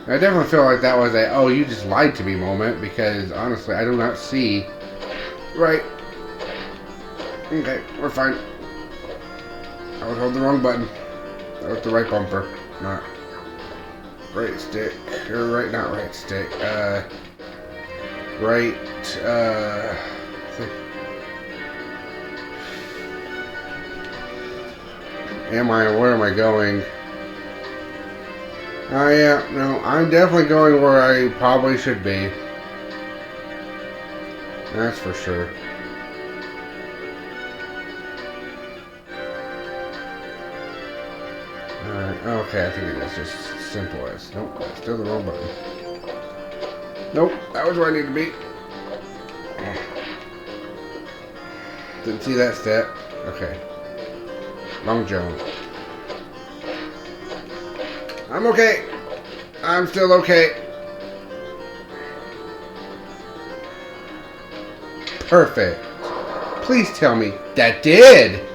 I definitely feel like that was a, oh, you just lied to me moment, because honestly, I do not see. Right. Okay, we're fine. I was holding the wrong button. That was the right bumper. Not right stick. Or right, not right stick. Right, where am I going? Oh yeah, no, I'm definitely going where I probably should be. That's for sure. Alright, okay, I think it is just simple as. Nope, that's still the wrong button. Nope, that was where I need to be. Didn't see that step. Okay. Long jump. I'm okay. I'm still okay. Perfect. Please tell me that did.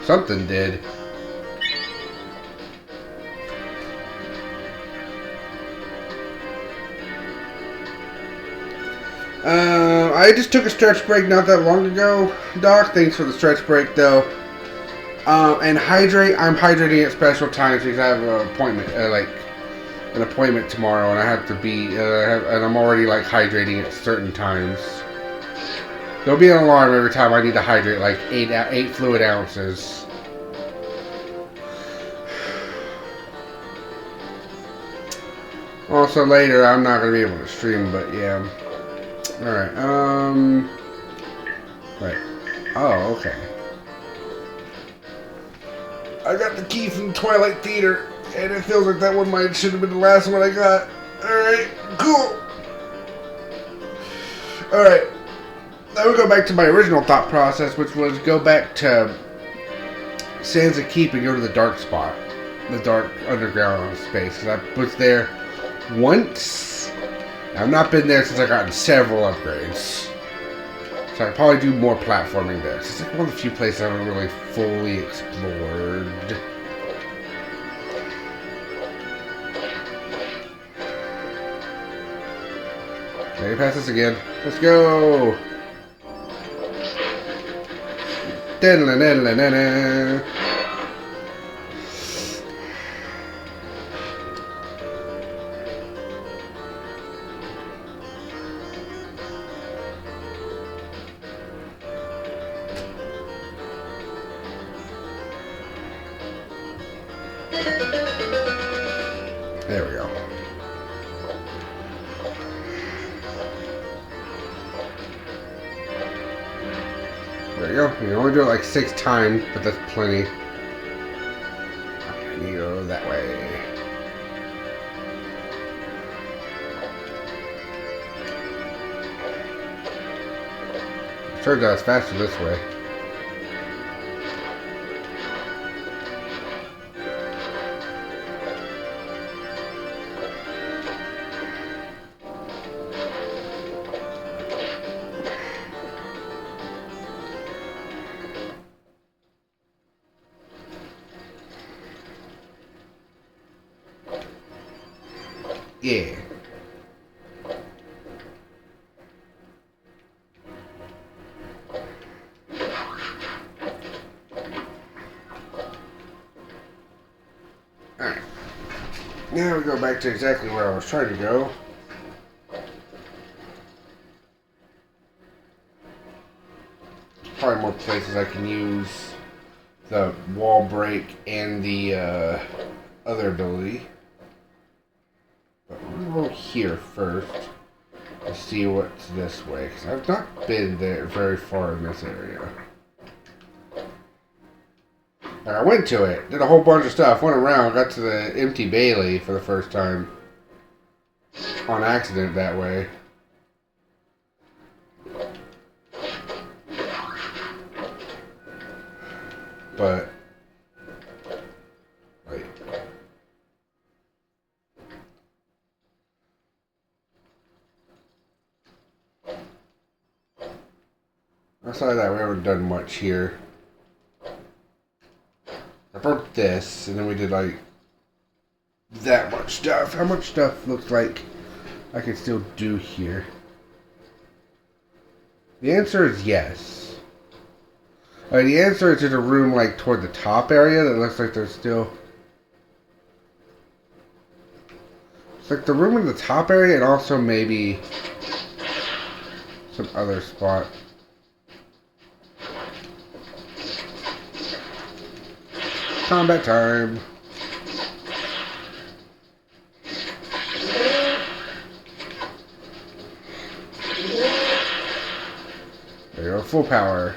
Something did. I just took a stretch break not that long ago, Doc. Thanks for the stretch break, though. And hydrate. I'm hydrating at special times because I have an appointment, an appointment tomorrow, and I have to be, and I'm already like hydrating at certain times. There'll be an alarm every time I need to hydrate, like 8 fluid ounces. Also later, I'm not gonna be able to stream, but yeah. Alright, right. Oh, okay. I got the key from the Twilight Theater, and it feels like that one should have been the last one I got. Alright, cool. Alright. Now we go back to my original thought process, which was go back to Sansa Keep and go to the dark spot. The dark underground space. Because I was there once. I've not been there since I got several upgrades. So I'd probably do more platforming there. It's like one of the few places I haven't really fully explored. Okay, pass this again. Let's go! Da-da-da-da-da-da. There we go. There you go. You can only do it like 6 times, but that's plenty. Okay, you go that way. Turns out it's faster this way. Yeah. Alright. Now we go back to exactly where I was trying to go. Probably more places I can use the wall break and the other ability. But we'll go here first to see what's this way, because I've not been there very far in this area. Like I went to it, did a whole bunch of stuff, went around, got to the empty Bailey for the first time. On accident that way. But wait. Outside of that, we haven't done much here. I broke this, and then we did like that much stuff. How much stuff looks like I can still do here? The answer is yes. The answer is there's a room like toward the top area that looks like there's still... It's like the room in the top area and also maybe some other spot. Combat time. There you go, full power.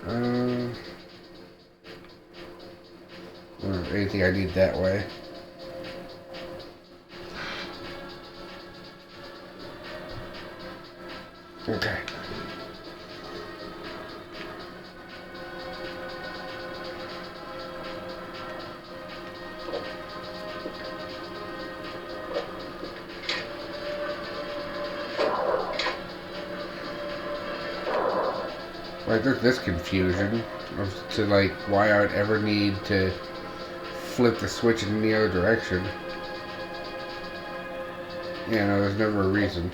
I don't have anything I need that way. Like, there's this confusion as to, like, why I would ever need to flip the switch in the other direction. Yeah, no, there's never a reason.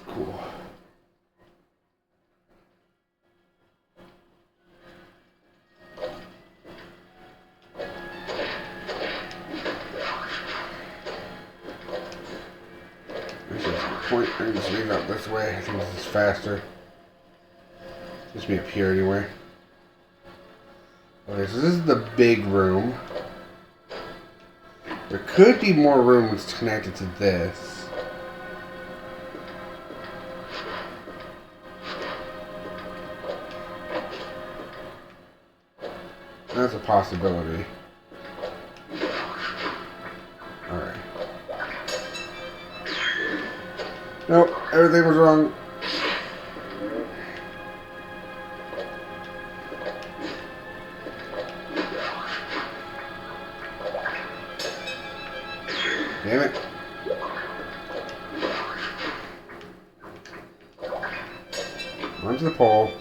Cool. There's a point. I can just leave it up this way. I think this is faster. Just be up here anyway. Okay, so this is the big room. There could be more rooms connected to this. That's a possibility. Alright. Nope, everything was wrong. Damn it. Run to the pole.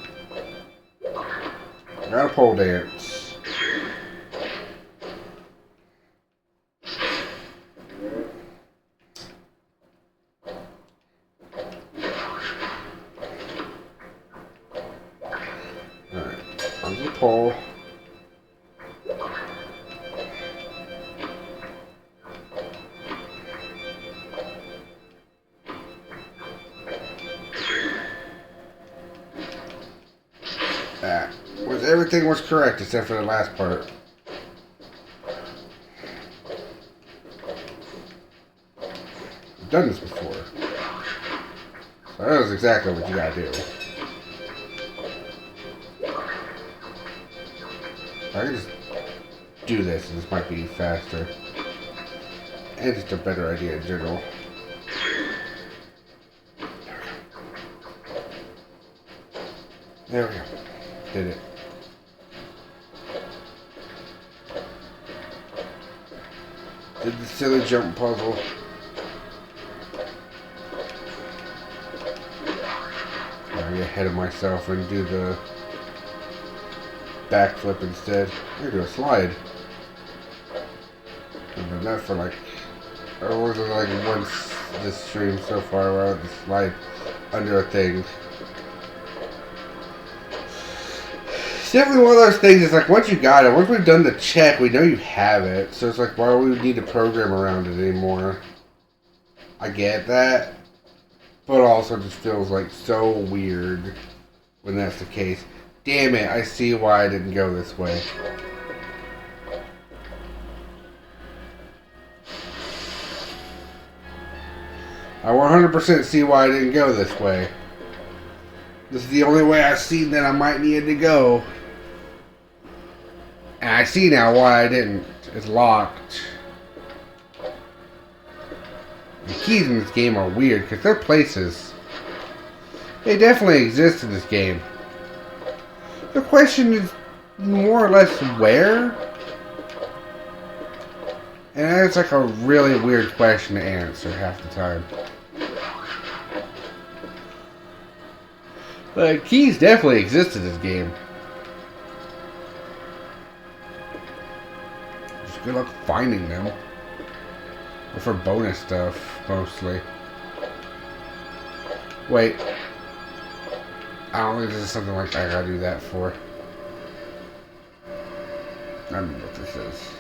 Got a pole dance. Alright, onto the pole. Everything was correct except for the last part. I've done this before. So that is exactly what you gotta do. I can just do this and this might be faster. And just a better idea in general. There we go. Did it. Did the silly jump puzzle. I'll get ahead of myself and do the backflip instead. I'm gonna do a slide. I've done that for like, or was it like once this stream so far where I would just slide under a thing. It's definitely one of those things, it's like, once you got it, once we've done the check, we know you have it. So it's like, why would we need to program around it anymore? I get that. But also just feels like so weird when that's the case. Damn it, I see why I didn't go this way. I 100% see why I didn't go this way. This is the only way I've seen that I might need to go. And I see now why I didn't. It's locked. The keys in this game are weird because they're places. They definitely exist in this game. The question is more or less where? And it's like a really weird question to answer half the time. But keys definitely exist in this game. Just good luck finding them. Or for bonus stuff, mostly. Wait. I don't think this is something like I gotta do that for. I don't know what this is.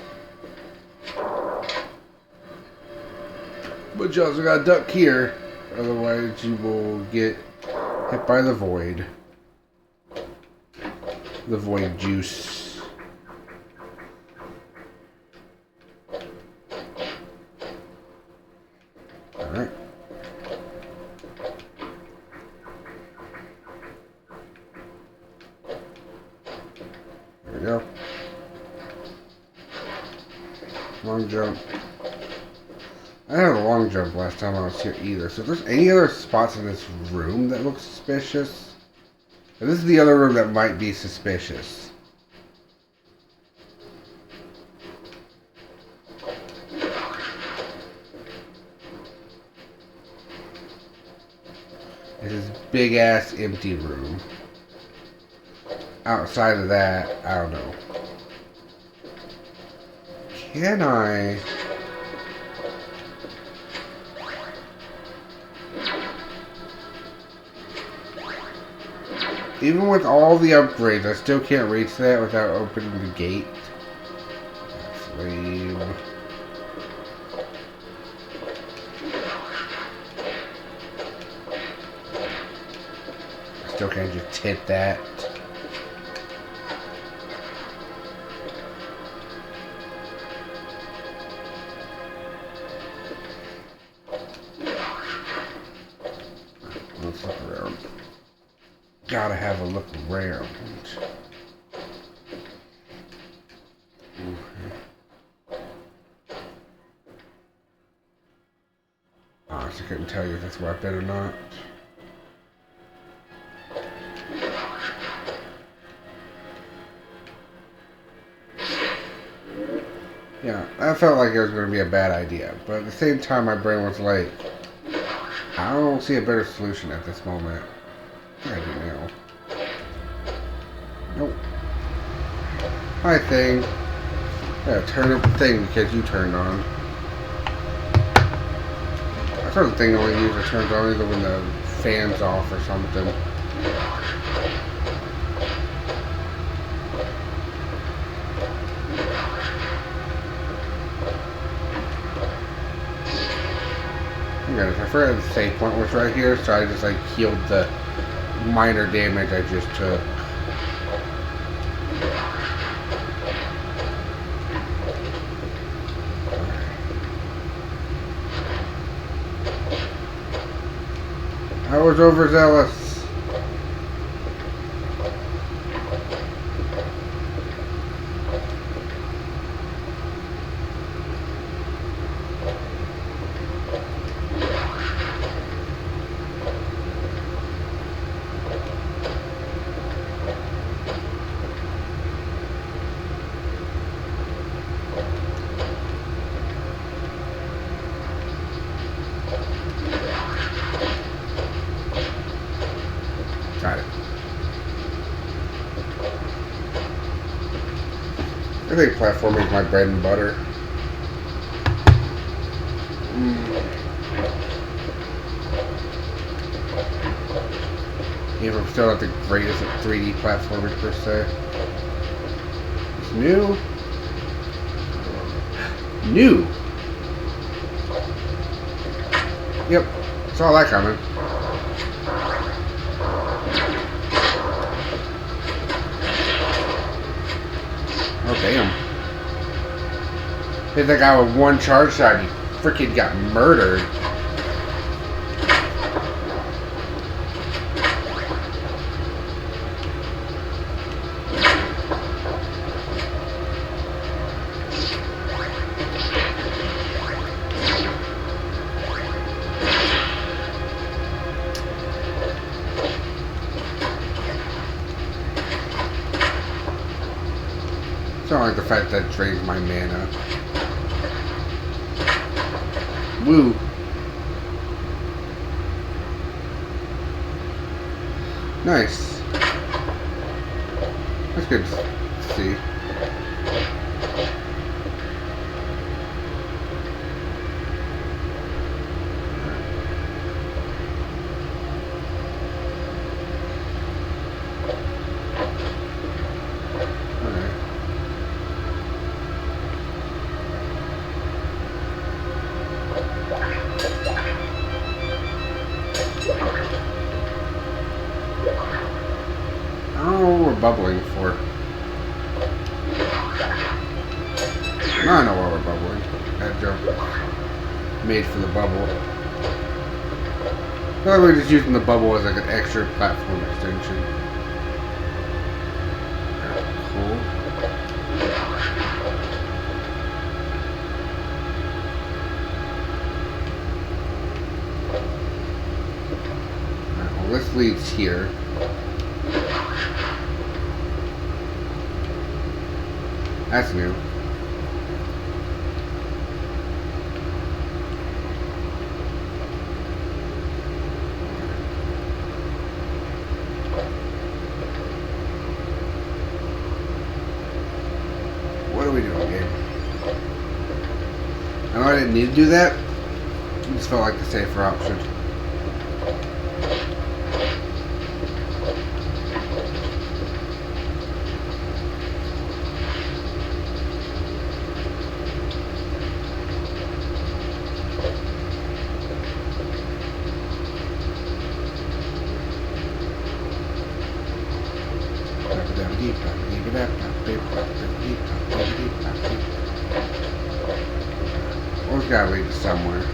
But you also gotta duck here. Otherwise you will get hit by the void. The void juice. Alright. There we go. Long jump. I didn't have a long jump last time I was here either. So if there's any other spots in this room that look suspicious. And this is the other room that might be suspicious. This big ass empty room. Outside of that, I don't know. Can I? Even with all the upgrades, I still can't reach that without opening the gate. That's lame. I still can't just hit that. Let's look around. Gotta have a look around. Honestly, I couldn't tell you if that's a weapon or not. Yeah, I felt like it was going to be a bad idea, but at the same time my brain was like, I don't see a better solution at this moment. I do now. Nope. Hi, thing. Yeah, turn up the thing because you turned on. I thought the thing only usually turns on either when the fan's off or something. I forgot the save point was right here, so I just like healed the minor damage I just took. I was overzealous. Got it. I think platforming is my bread and butter. Even if I'm still not the greatest at 3D platforming per se. It's new. New! Yep. Saw that coming. Oh, damn. Hit that guy with one charge shot, he freaking got murdered. I don't like the fact that drains my mana. Woo. Nice. That's good to see. Bubbling for. I know why we're bubbling. That joke was made for the bubble. Well, we're just using the bubble as like an extra platform extension. Cool. Alright, well, this leads here. That's new. I know I didn't need to do that. I just felt like the safer option. Well, it's gotta lead to somewhere.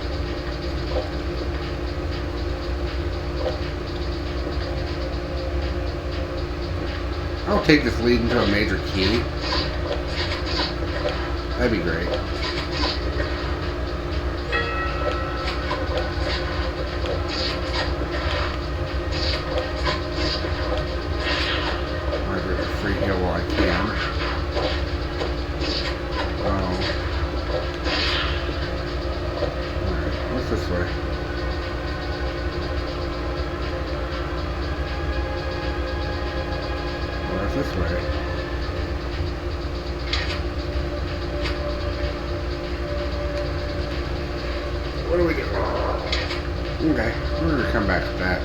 I'll take this lead into a major key. That'd be great. Free heal while I can. Alright, what's this way? What's this way? What do we do? Okay, we're gonna come back to that.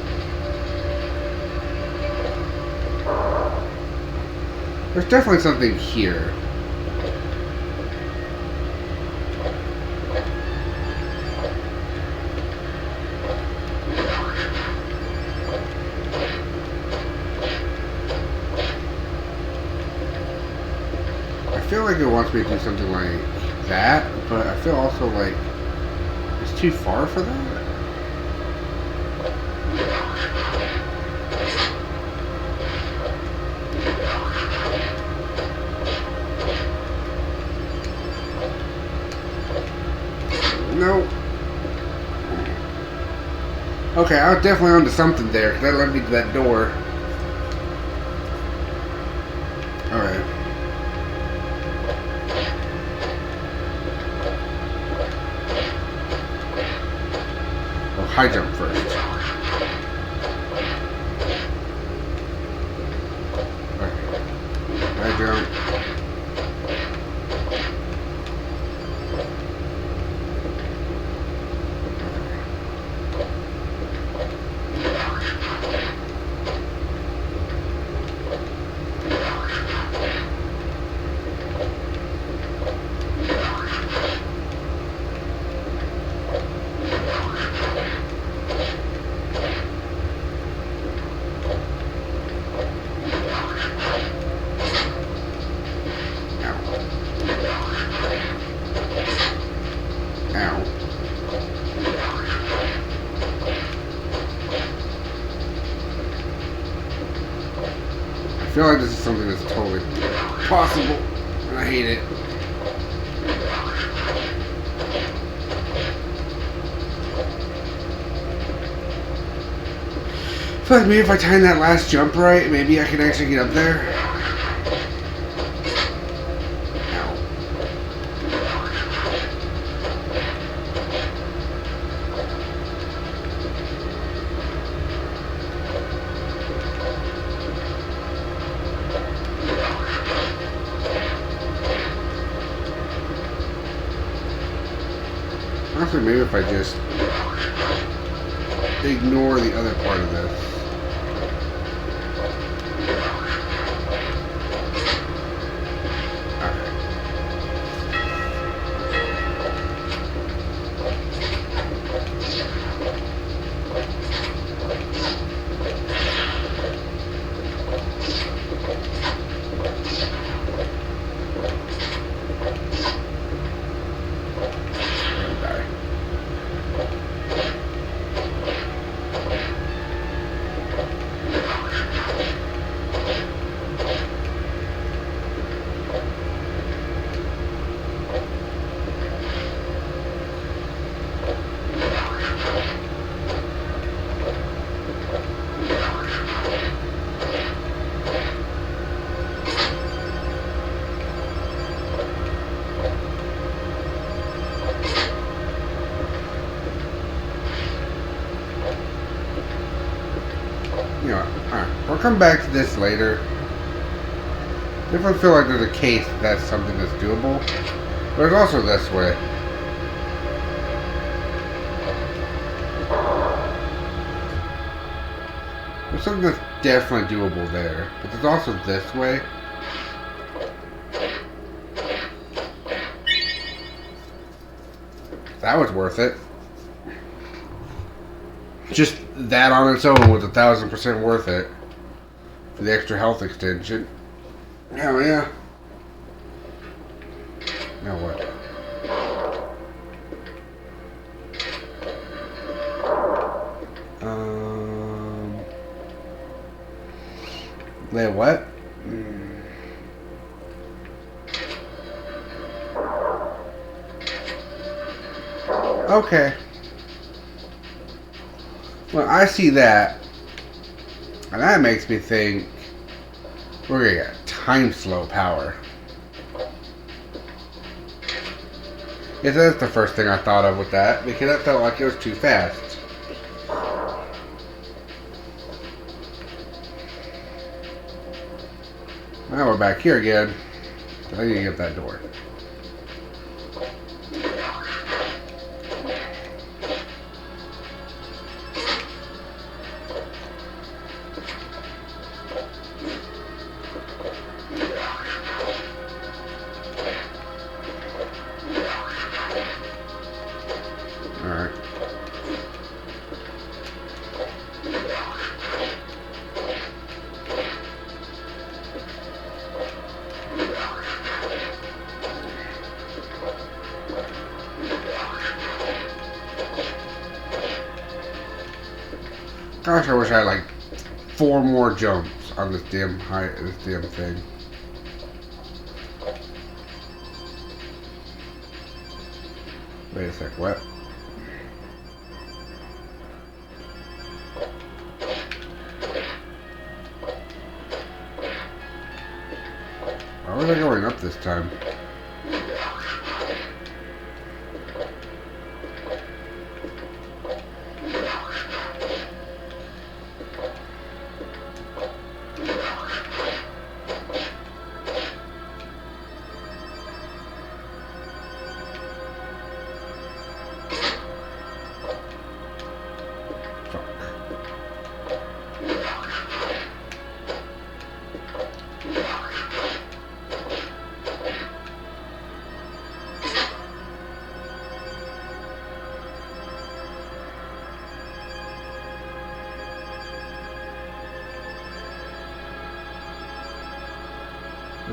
There's definitely something here. I feel like it wants me to do something like that, but I feel also like it's too far for that. No. Okay, I was definitely onto something there, because that led me to that door. Alright. Oh, high jump first. Alright. High jump. I feel like this is something that's totally possible, and I hate it. I feel like maybe if I time that last jump right, maybe I can actually get up there. Ow. Honestly, maybe if I just ignore the other part of this. We'll come back to this later. If I feel like there's a case that's something that's doable. There's also this way. There's something that's definitely doable there. But there's also this way. That was worth it. Just that on its own was 1,000% worth it. For the extra health extension. Hell yeah. Now what? Wait, what? Okay. Well, I see that. And that makes me think we're gonna get time slow power. Yeah, that's the first thing I thought of with that, because I felt like it was too fast. Now we're back here again. I need to get that door. Alright. Gosh, I wish I had like 4 more jumps on this damn thing. Wait a sec, what? Why was I going up this time?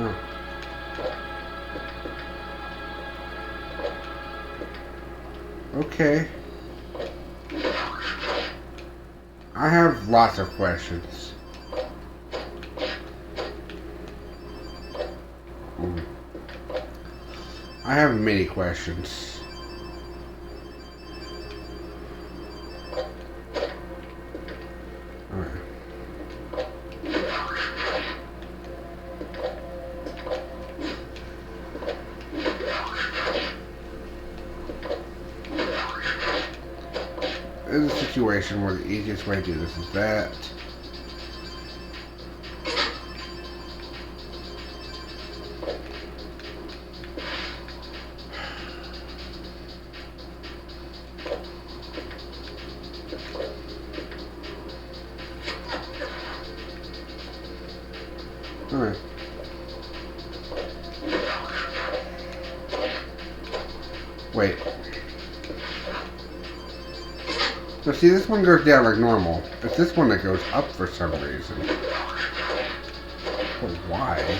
Oh. Okay. I have lots of questions. I have many questions. Alright. There's a situation where the easiest way to do this is that. Alright. Wait. So see, this one goes down like normal. It's this one that goes up for some reason. But why?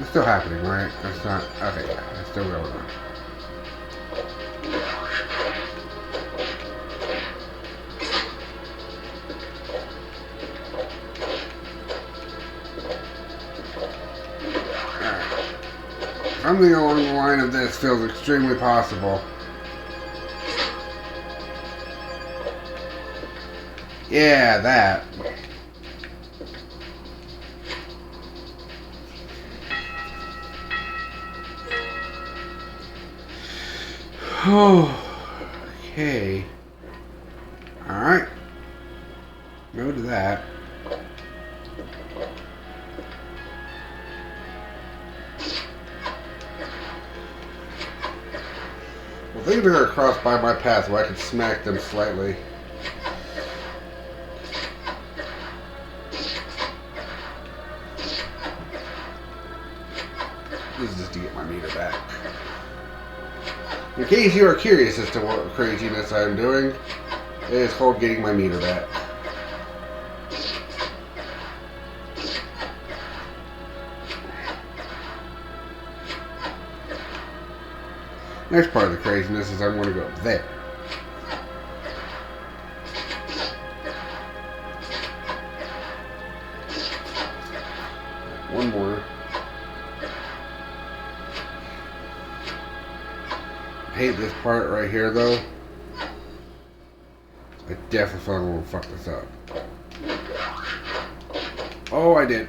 It's still happening, right? It's not... Okay, yeah, it's still going on. Something along the line of this feels extremely possible. Yeah, that. Okay. Alright. No to that. Things are gonna cross by my path where I can smack them slightly. This is just to get my meter back. In case you are curious as to what craziness I'm doing, it is called getting my meter back. Next part of the craziness is I'm going to go up there. One more. I hate this part right here though. I definitely feel like I'm going to fuck this up. Oh, I did.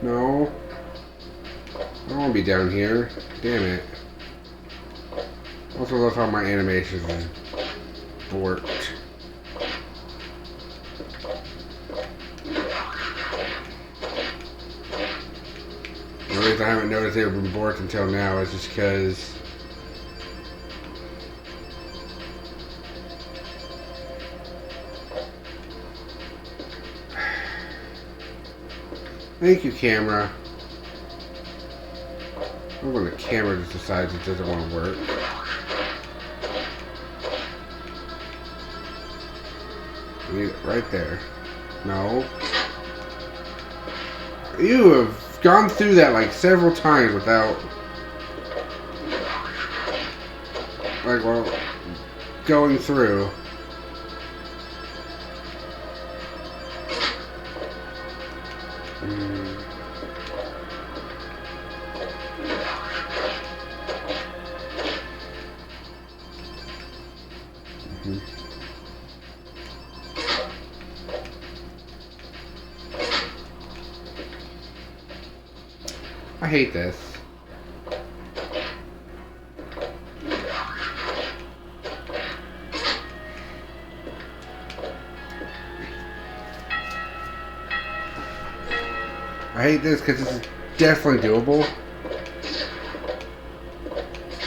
No. I don't want to be down here. Damn it. Also love how my animations is borked. The reason I haven't noticed they've been borked until now is just because thank you, camera. I'm when the camera just decides it doesn't want to work. I need it right there. No. You have gone through that like several times without, like, well, going through. I hate this. I hate this because this is definitely doable.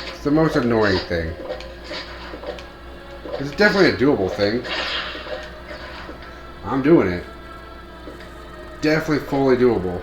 It's the most annoying thing. It's definitely a doable thing. I'm doing it. Definitely fully doable.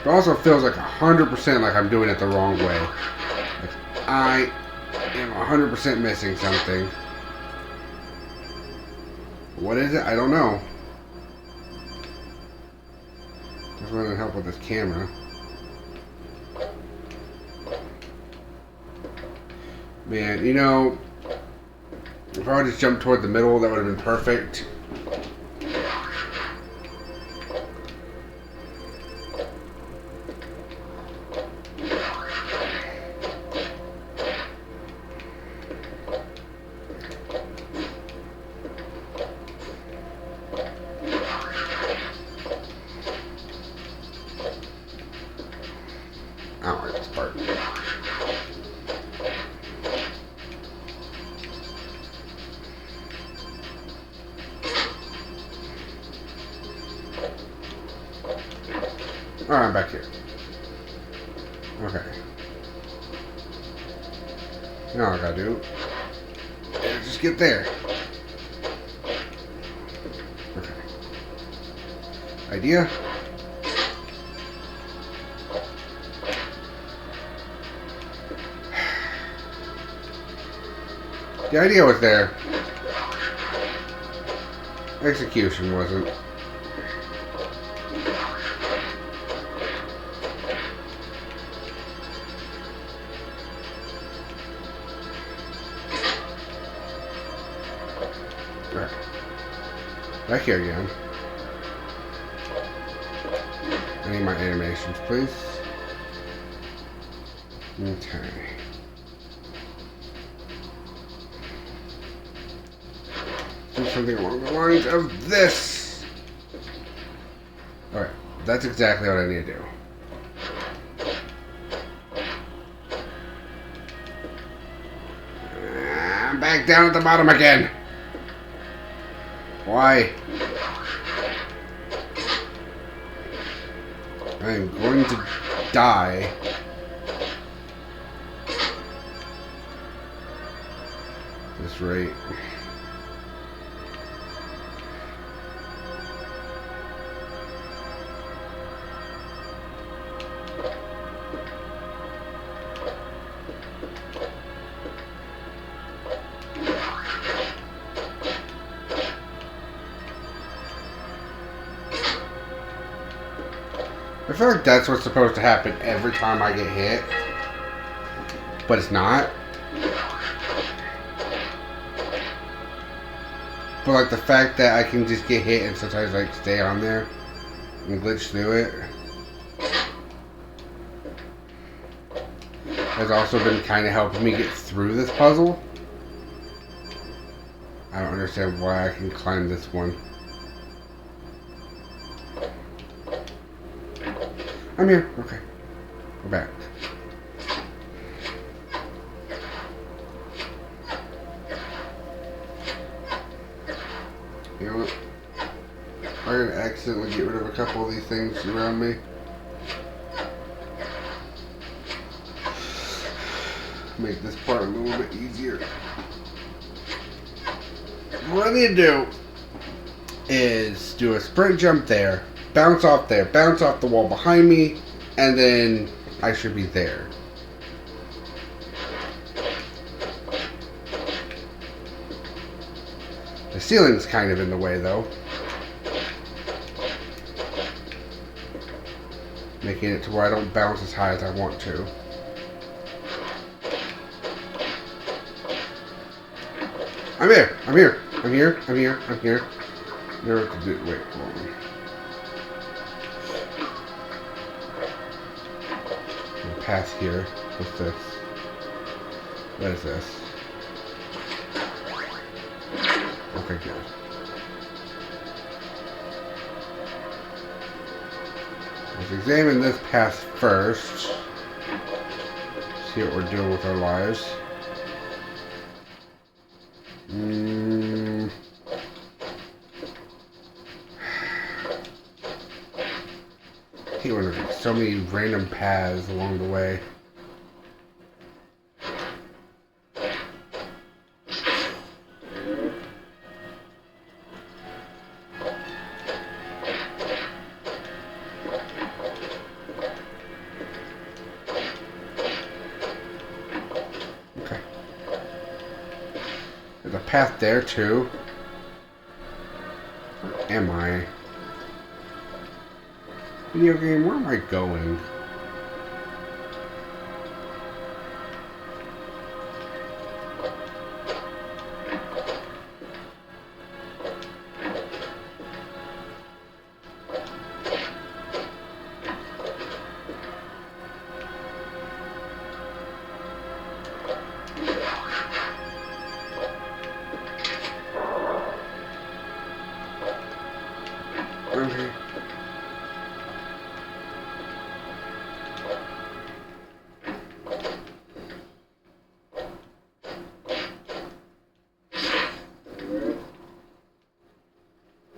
It also feels like 100% like I'm doing it the wrong way. Like I am 100% missing something. What is it? I don't know. Just want to help with this camera. Man, you know, if I would just jump toward the middle, that would have been perfect. I don't like this part. Alright, I'm back here. Okay. Now all I gotta do is just get there. Okay. Idea? The idea was there. Execution wasn't. Back here again. I need my animations, please. Okay. Do something along the lines of this. Alright, that's exactly what I need to do. I'm back down at the bottom again. Why? I am going to die. At this rate. I feel like that's what's supposed to happen every time I get hit, but it's not. But like the fact that I can just get hit and sometimes like stay on there and glitch through it has also been kind of helping me get through this puzzle. I don't understand why I can climb this one. I'm here. Okay. We're back. You know what? I'm going to accidentally get rid of a couple of these things around me. Make this part a little bit easier. What I need to do is do a sprint jump there. Bounce off there, bounce off the wall behind me, and then I should be there. The ceiling's kind of in the way, though. Making it to where I don't bounce as high as I want to. I'm here! I'm here! I'm here! I'm here! I'm here! Never have to do. Wait, hold on. Pass here. What's this? What is this? Okay, good. Let's examine this path first. See what we're doing with our lives. I hate when there's so many random paths along the way. Okay. There's a path there too. Where am I? Video game, where am I going? Okay.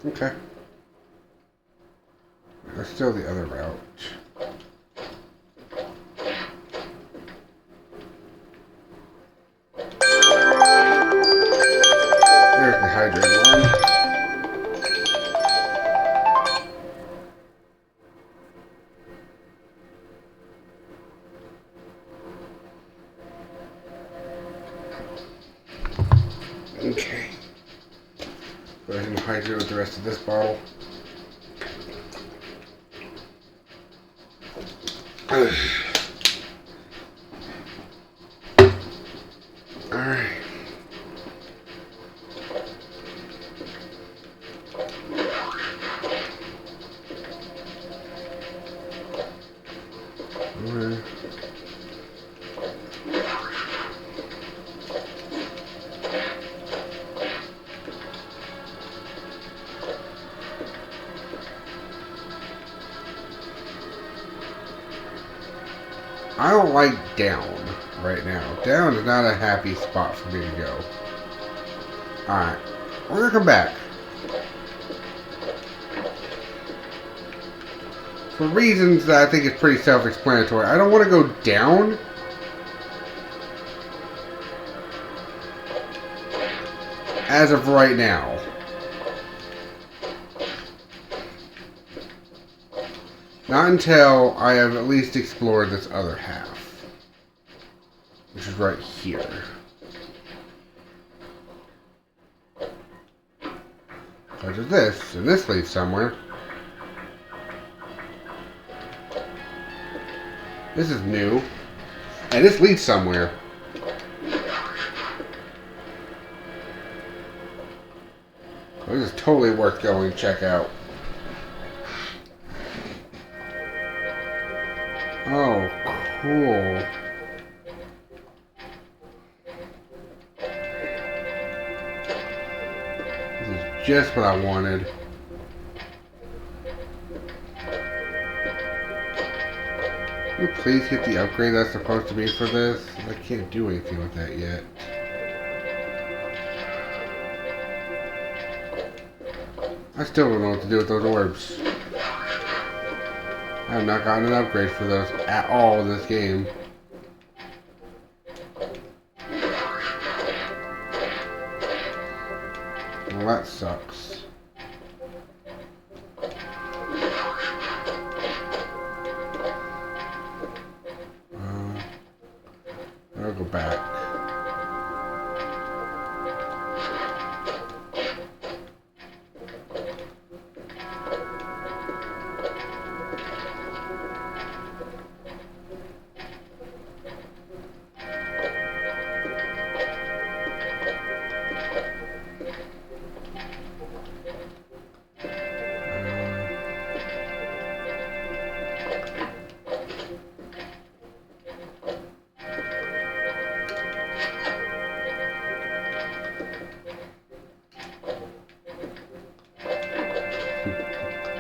Okay. There's still the other route. There's the hydrant one. Okay. Go ahead and hydrate with the rest of this bottle. Alright. Okay. I don't like down right now. Down is not a happy spot for me to go. Alright. We're gonna come back. For reasons that I think is pretty self-explanatory. I don't want to go down. As of right now. Not until I have at least explored this other half. Which is right here. Because of this. And this leads somewhere. This is new. And this leads somewhere. This is totally worth going to check out. Oh, cool. This is just what I wanted. Can you please get the upgrade that's supposed to be for this? I can't do anything with that yet. I still don't know what to do with those orbs. I have not gotten an upgrade for those at all in this game. Well, that sucks. I'll go back.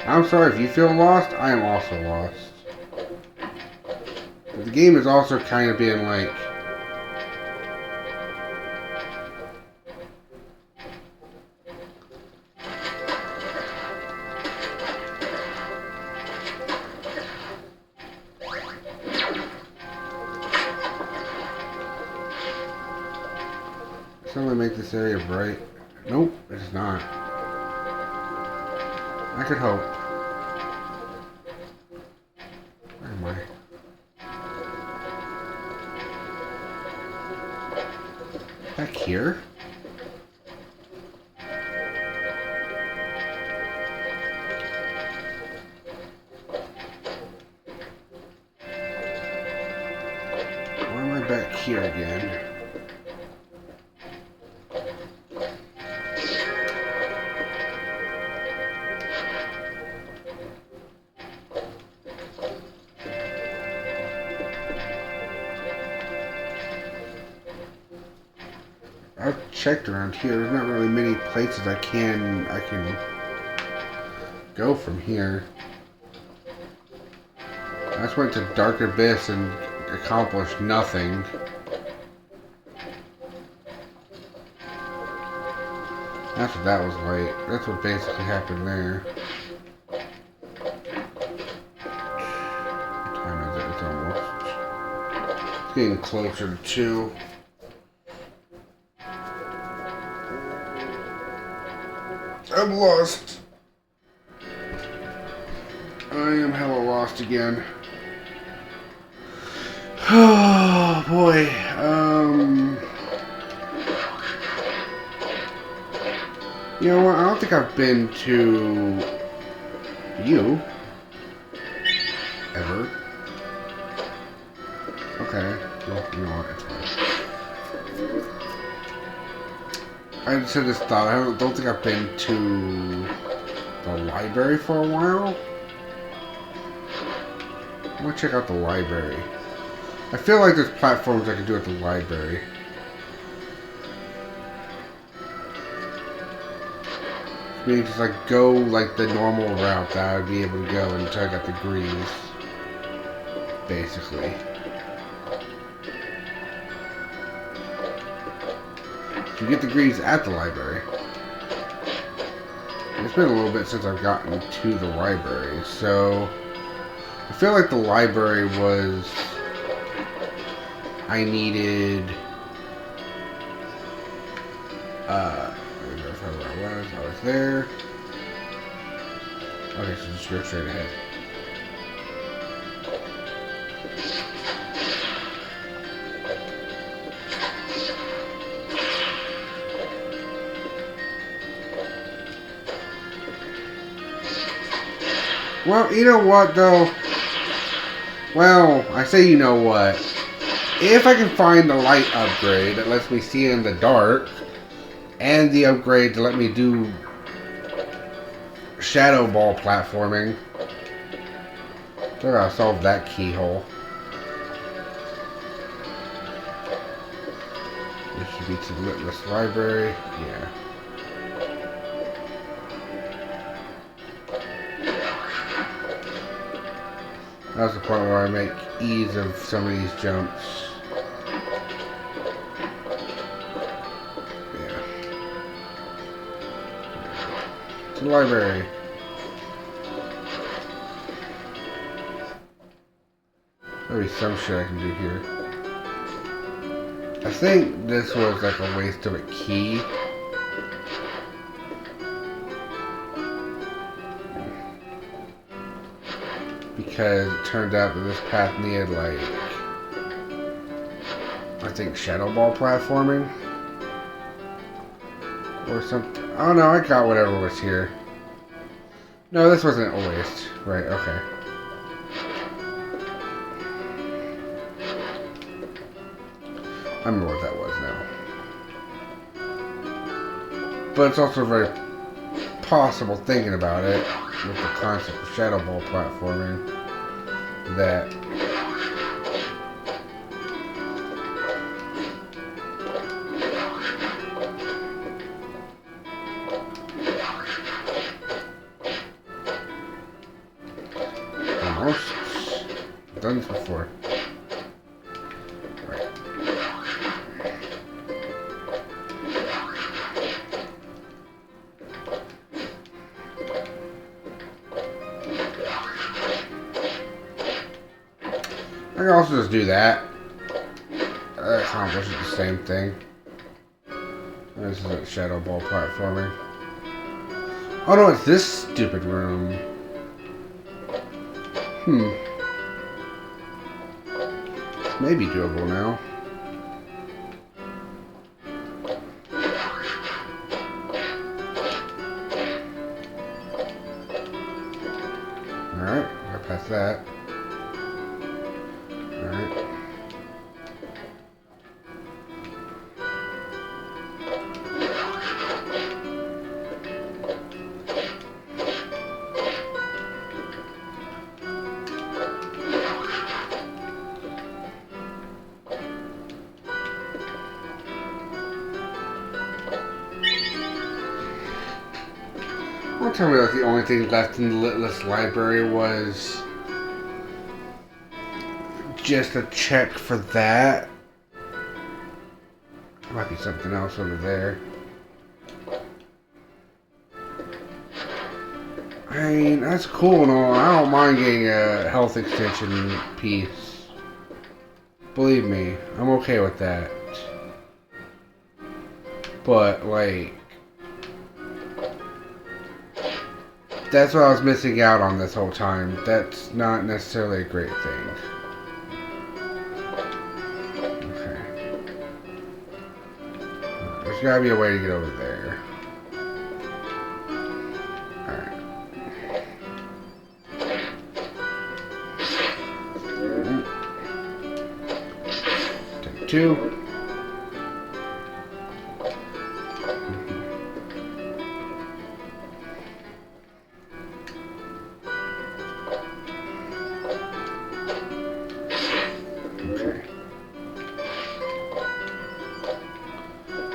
I'm sorry if you feel lost, I am also lost. But the game is also kind of being like... Somebody make this area bright. Nope, it's not. I could hope. Where am I? Back here? Why am I back here again? I've checked around here. There's not really many places I can go from here. I just went to Dark Abyss and accomplished nothing. That's what that was like. That's what basically happened there. What time is it? It's almost... It's getting closer to 2. I'm lost. I am hella lost again. Oh boy. You know what? I don't think I've been to you ever. Okay. Well, you know what? It's fine. I just had this thought. I don't think I've been to the library for a while. I'm gonna check out the library. I feel like there's platforms I could do at the library. Maybe just like go like the normal route that I would be able to go until I got the grease. Basically. You get the grease at the library. It's been a little bit since I've gotten to the library, so I feel like the library was... I needed... let me verify where I was. I was there. Okay, so just go straight ahead. Well, you know what, though? Well, I say you know what. If I can find the light upgrade that lets me see in the dark, and the upgrade to let me do shadow ball platforming, so I gotta solve that keyhole. This should be to the Litless Library. Yeah. That's the point where I make ease of some of these jumps. Yeah. To the library. There'll be some shit I can do here. I think this was like a waste of a key. Because it turned out that this path needed, like, I think shadow ball platforming or something. Oh no, I got whatever was here. No, this wasn't a waste. Right, okay. I remember what that was now. But it's also very possible, thinking about it, with the concept of shadow ball platforming, that almost done this before. Right. I can also just do that. That accomplishes the same thing. This isn't shadow ball platforming. Oh no, it's this stupid room. This may be doable now. Alright, I'll pass that. Alright. Don't tell me that the only thing left in the Litless Library was just a check for that. There might be something else over there. I mean, that's cool and all. I don't mind getting a health extension piece. Believe me, I'm okay with that. But, like, that's what I was missing out on this whole time. That's not necessarily a great thing. Okay. There's gotta be a way to get over there. Alright. Take two.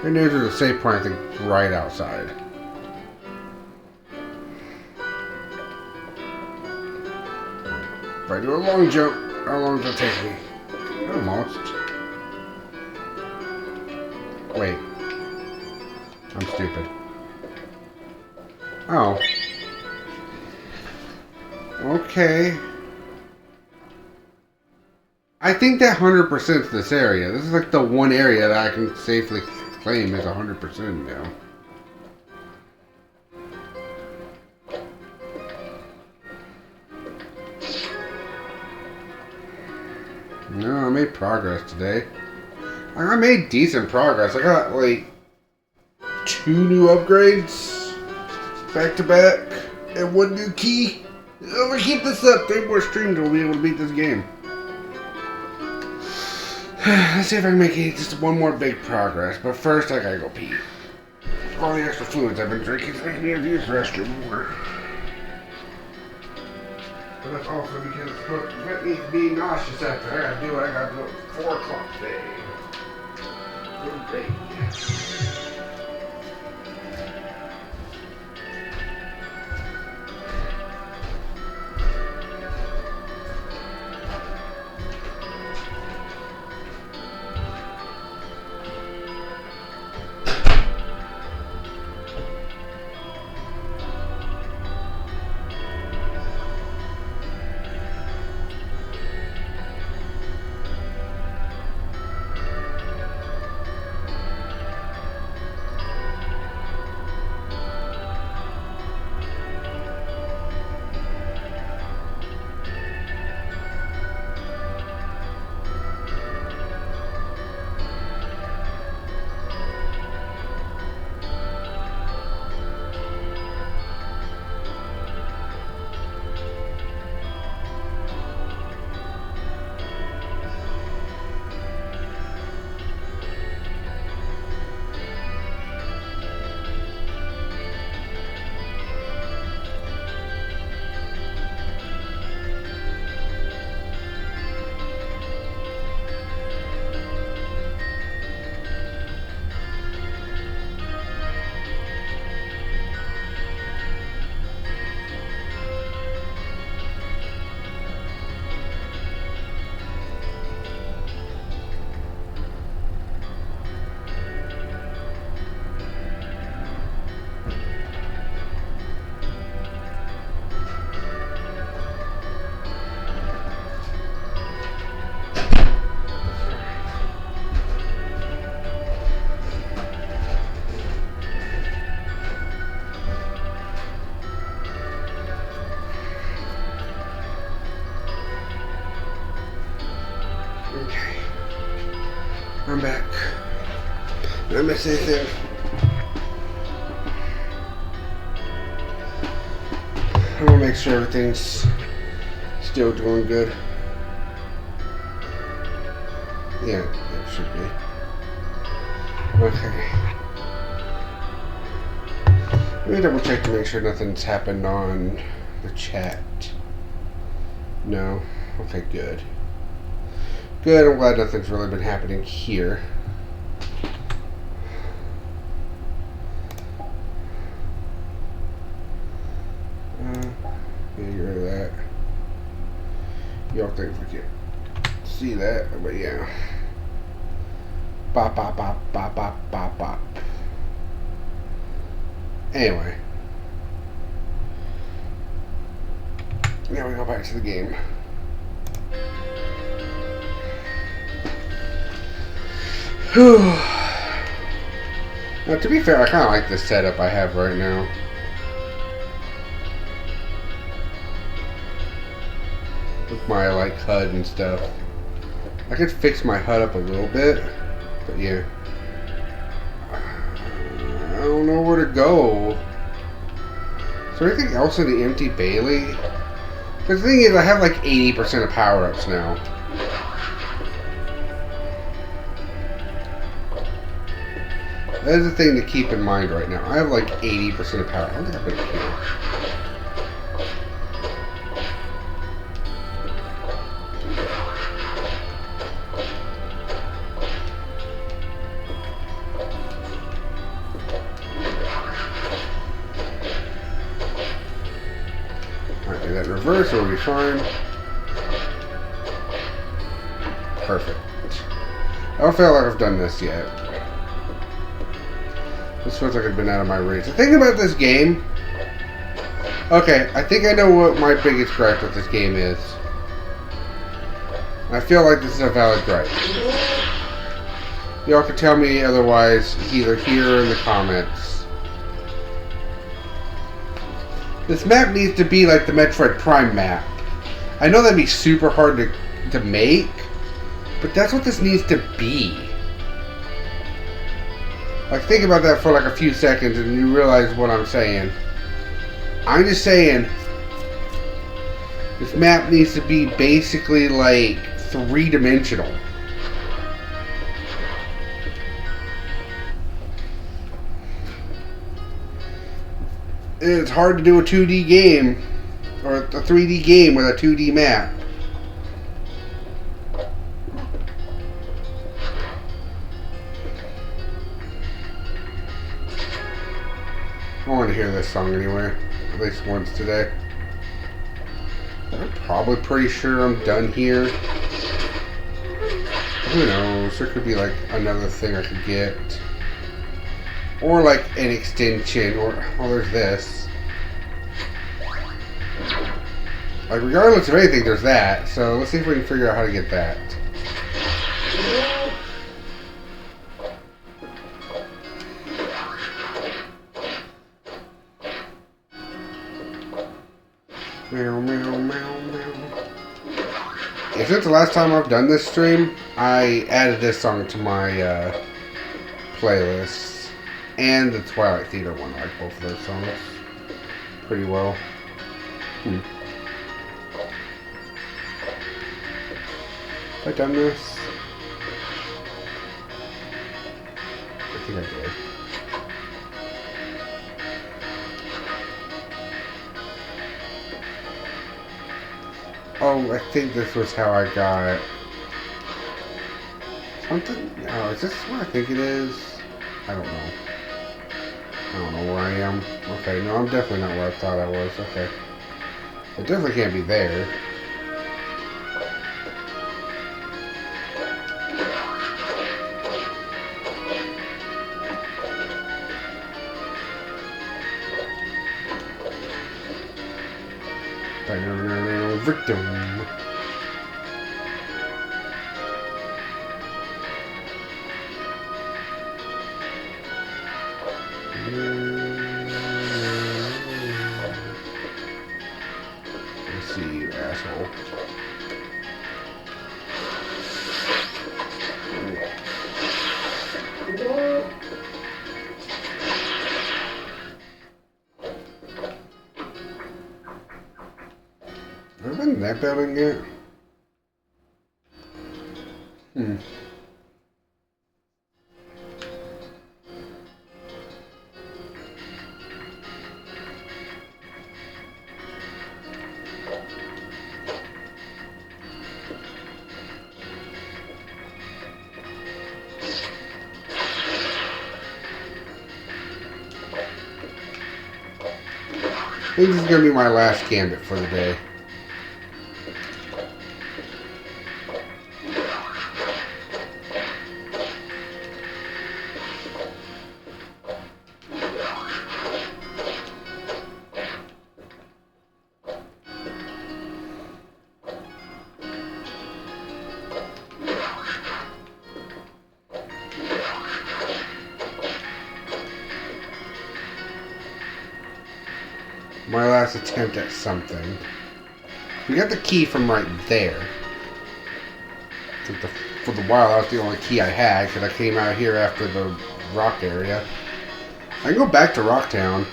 And there's a safe point, I think, right outside. If I do a long jump, how long does it take me? Almost. Wait. I'm stupid. Oh. Okay. I think that 100% is this area. This is like the one area that I can safely claim is 100% now. No, I made progress today. I made decent progress. I got like 2 new upgrades back to back and 1 new key. If I keep this up, 3 more streams we'll be able to beat this game. Let's see if I can make just 1 more big progress. But first, I gotta go pee. All the extra fluids I've been drinking is making me have to use the restroom more. But that's also because it's supposed to prevent me from being nauseous after I gotta do what I gotta do at 4 o'clock today. Oh, great. I'm back. Did I miss anything? I'm gonna make sure everything's still doing good. Yeah, it should be. Okay. Let me double check to make sure nothing's happened on the chat. No? Okay, good. Good, I'm glad nothing's really been happening here. Get rid of that. Y'all think we can see that, but yeah. Bop, bop, bop, bop, bop, bop, bop. Anyway. Now we go back to the game. Now, to be fair, I kind of like the setup I have right now. With my, like, HUD and stuff. I could fix my HUD up a little bit, but yeah. I don't know where to go. Is there anything else in the empty Bailey? Because the thing is, I have like 80% of power-ups now. That is the thing to keep in mind right now. I have like 80% of power. I don't think I've been here. reverse, it'll be fine. Perfect. I don't feel like I've done this yet. This feels like I've been out of my reach. The thing about this game... Okay, I think I know what my biggest gripe with this game is. I feel like this is a valid gripe. Y'all can tell me otherwise either here or in the comments. This map needs to be like the Metroid Prime map. I know that'd be super hard to make, but that's what this needs to be. Like, think about that for like a few seconds and you realize what I'm saying. I'm just saying, this map needs to be basically like three-dimensional. It's hard to do a 2D game, or a 3D game with a 2D map. I want to hear this song anyway, at least once today. I'm probably pretty sure I'm done here. Who knows, there could be like another thing I could get. Or like an extension, or there's this. Like, regardless of anything, there's that. So let's see if we can figure out how to get that. Meow, meow, meow, meow. Yeah, since the last time I've done this stream, I added this song to my playlist. And the Twilight Theater one. I like both of those songs pretty well. Have I done this? I think I did. Oh, I think this was how I got something. Oh, is this what I think it is? I don't know. I don't know where I am. Okay, no, I'm definitely not where I thought I was. Okay. It definitely can't be there. Victim. Let's see, you asshole. Have I been in that building yet? I think this is going to be my last gambit for the day. My last attempt at something. We got the key from right there. For the while, that was the only key I had, because I came out here after the rock area. I can go back to Rocktown.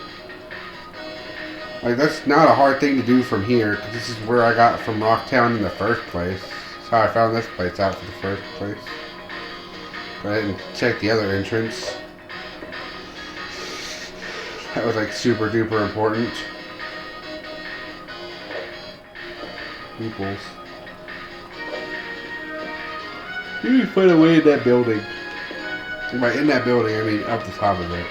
Like, that's not a hard thing to do from here, because this is where I got from Rocktown in the first place. That's how I found this place out for the first place. But I didn't check the other entrance. That was like super duper important. Equals. You need to find a way in that building. And by in that building, I mean up the top of it.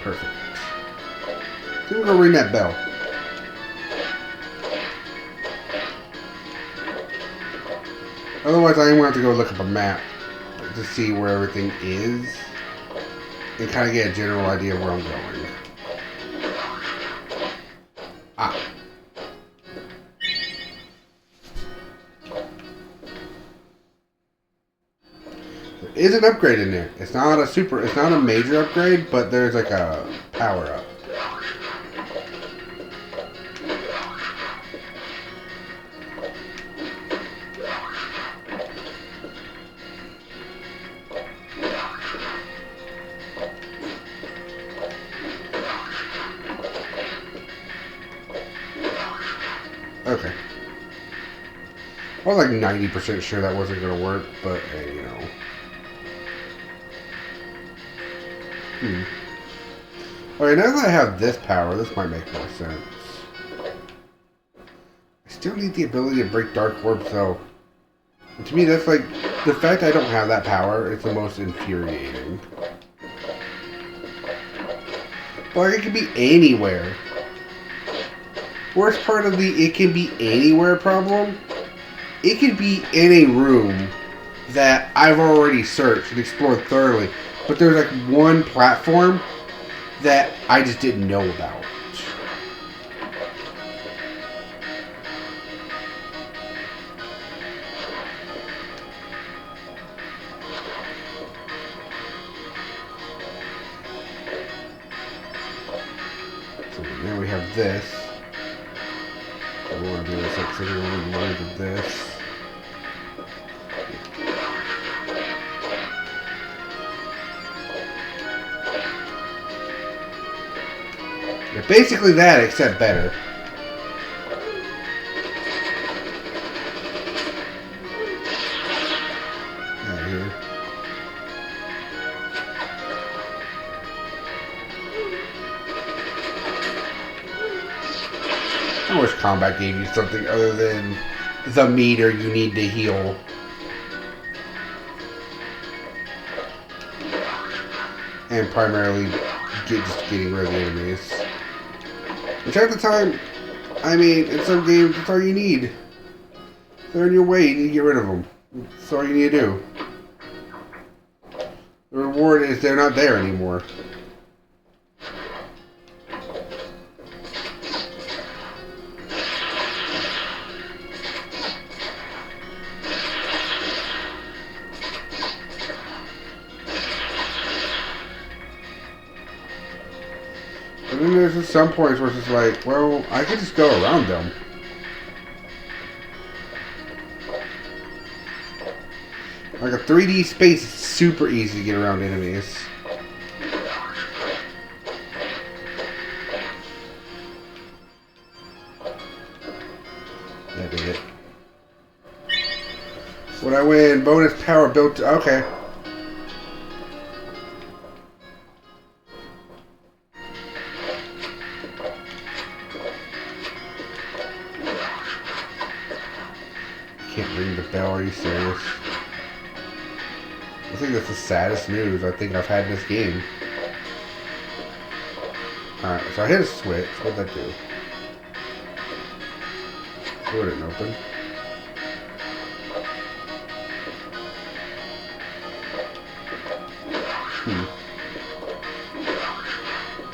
Perfect. So we're gonna ring that bell. Otherwise, I'm gonna have to go look up a map to see where everything is and kind of get a general idea of where I'm going. Ah. There is an upgrade in there. It's not a major upgrade, but there's like a power up. Okay. I was like 90% sure that wasn't going to work, but hey, you know. Alright, now that I have this power, this might make more sense. I still need the ability to break dark orbs, though. And to me, that's like, the fact I don't have that power is the most infuriating. Like, it can be anywhere. Worst part of the it can be anywhere problem, it could be in a room that I've already searched and explored thoroughly, but there's like one platform that I just didn't know about. So now we have this. I want to do this like sitting on the lines of this. Yeah, basically that, except better. Out here. I wish combat gave you something other than the meter you need to heal. And primarily just getting rid of the enemies. Which at the time, I mean, in some games, that's all you need. They're in your way, you need to get rid of them. That's all you need to do. The reward is they're not there anymore. And then there's just some points where it's just like, well, I could just go around them. Like a 3D space, it's super easy to get around enemies. That did it. When I win, bonus power built. Okay. Can't ring the bell, are you serious? I think that's the saddest news I think I've had in this game. Alright, so I hit a switch. What'd that do? Door didn't open.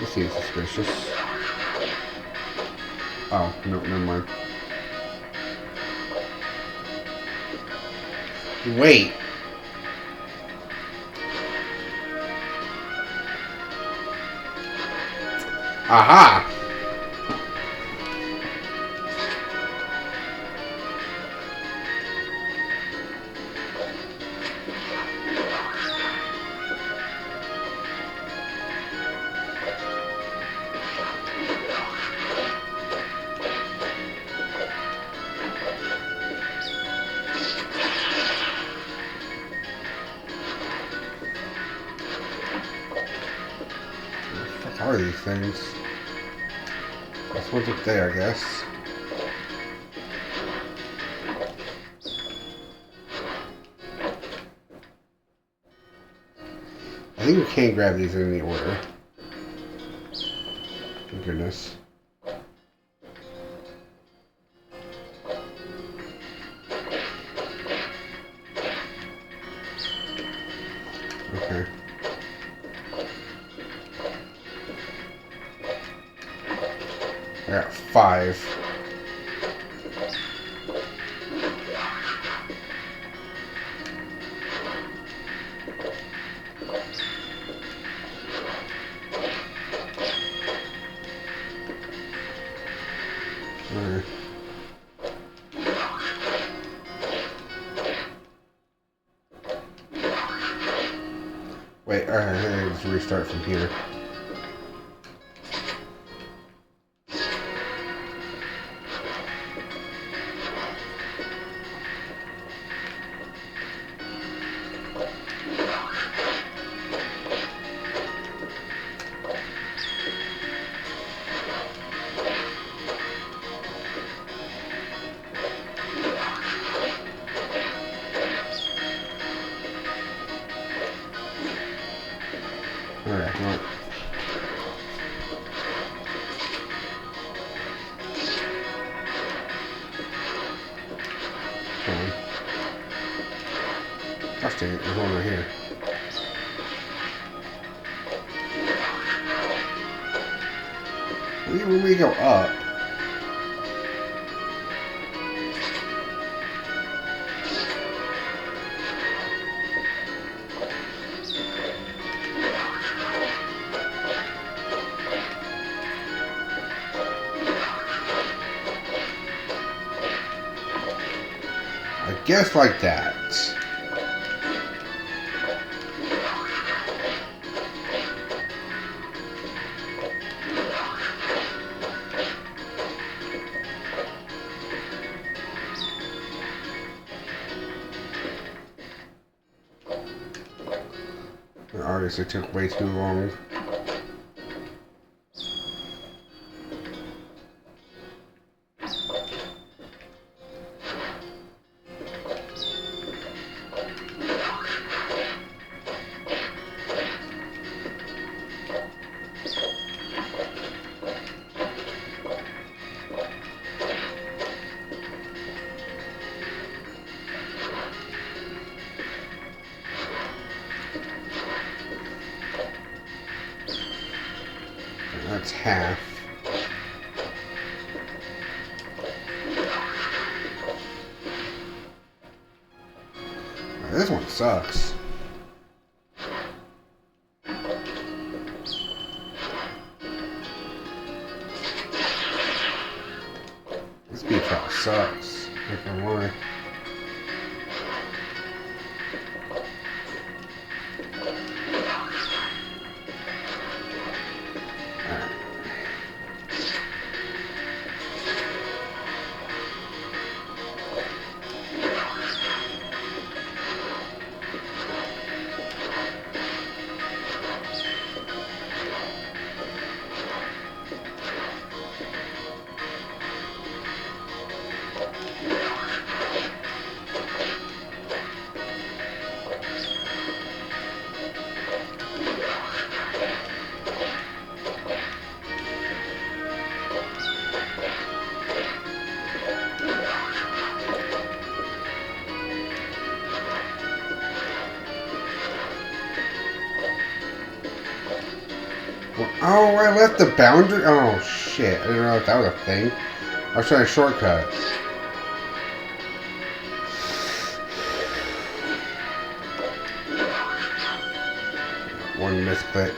This seems suspicious. Oh, no, never mind. Wait. Aha! What are these things? This one's up there, I guess. think we can grab these in any order. Thank goodness. Okay. I got 5. Okay. Wait, alright, let's restart from here. Alright, well. Hold on. Gosh dang it, there's one right here. When we go up. I guess like that. It obviously took way too long. That's half. This one sucks. This beach house sucks. Not gonna lie. Oh, I left the boundary. Oh, shit. I didn't know if that was a thing. I was trying to shortcut. One misclick.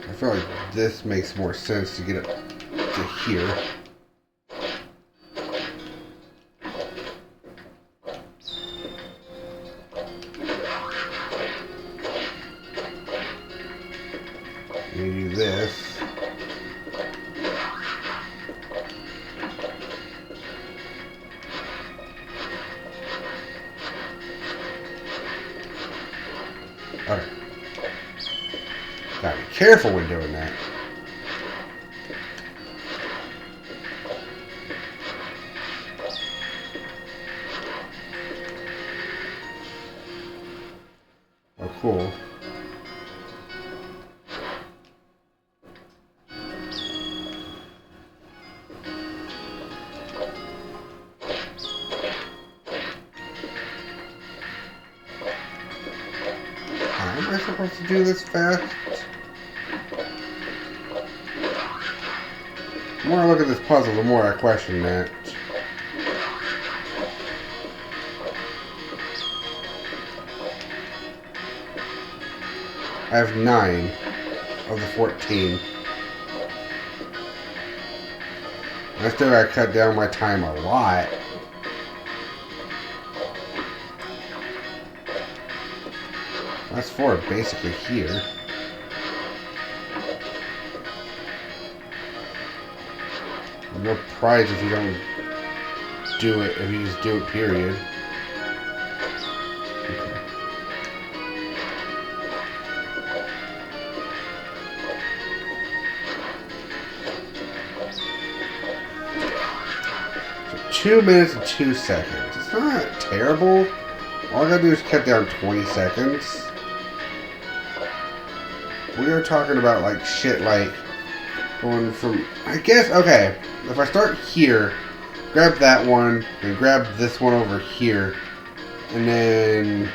I feel like this makes more sense to get it to here. You do this. Okay. Gotta be careful when doing that. Oh, cool. How am I supposed to do this fast? The more I look at this puzzle, the more I question that. I have 9 of the 14. I still gotta cut down my time a lot. That's 4 basically here. No prize if you don't do it, if you just do it, period. So 2 minutes and 2 seconds. It's not terrible. All I gotta do is cut down 20 seconds. We are talking about like shit like going from, I guess, okay, if I start here, grab that one, and grab this one over here, and then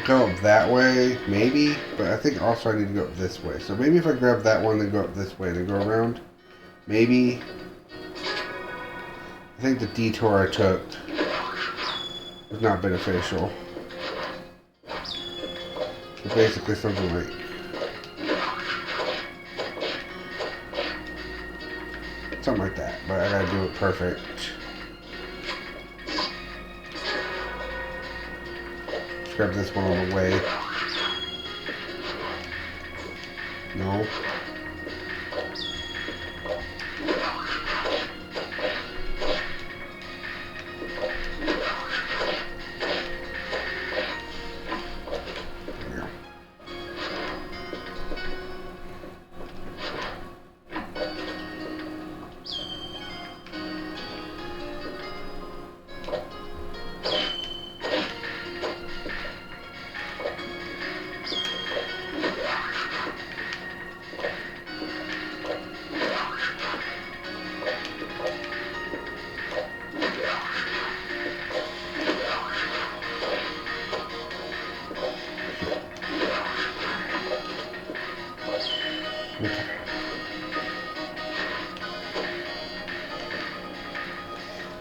go up that way, maybe, but I think also I need to go up this way. So maybe if I grab that one, then go up this way, and then go around, maybe. I think the detour I took was not beneficial. So basically something like that, but I gotta do it perfect. Just grab this one on the way. No.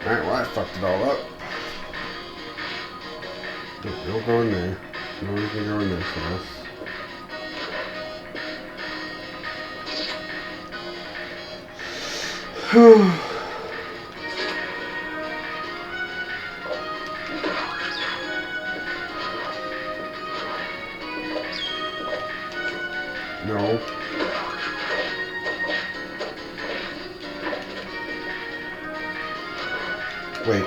Alright, well I fucked it all up. Don't go in there. No one can go in there for this. No. Wait.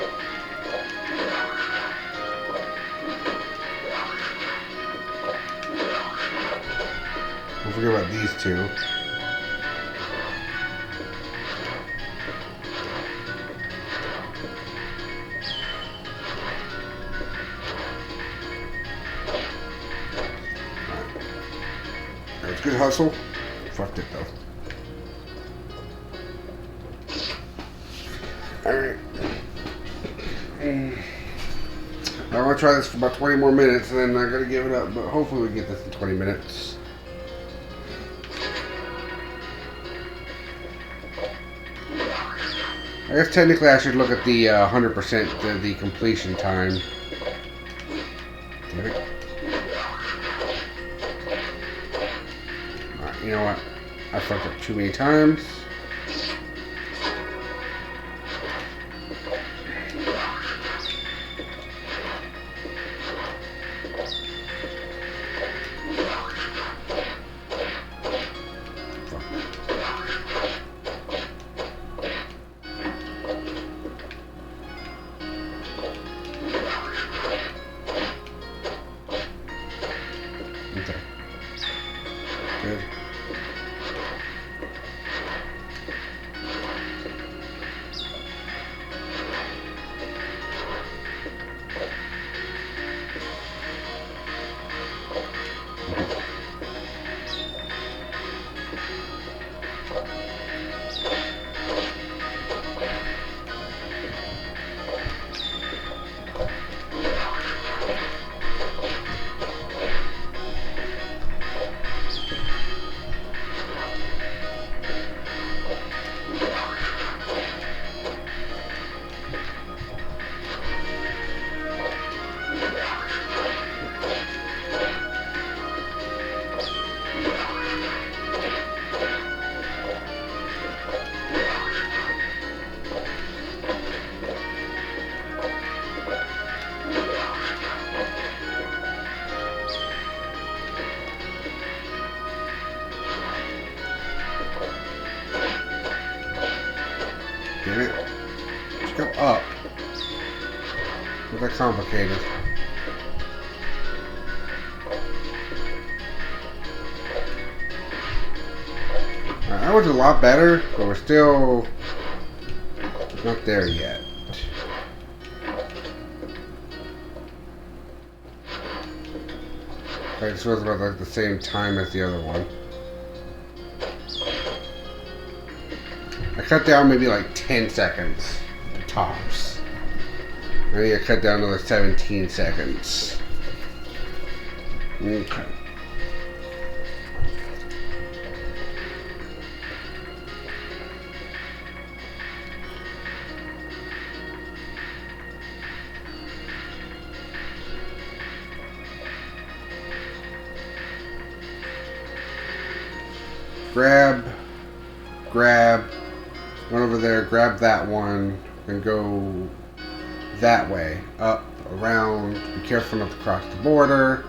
Don't forget about these two. That's good hustle. Fucked it though. Alright. I want to try this for about 20 more minutes and then I gotta give it up, but hopefully we get this in 20 minutes. I guess technically I should look at the 100% the completion time. Damn it. Alright, you know what? I fucked up too many times. Okay. Not that complicated. That was a lot better, but we're still not there yet. Okay, this was about like the same time as the other one. I cut down maybe like 10 seconds, tops. I need to cut down another 17 seconds. Okay. Grab, one over there, grab that one, and go that way, up, around, be careful not to cross the border,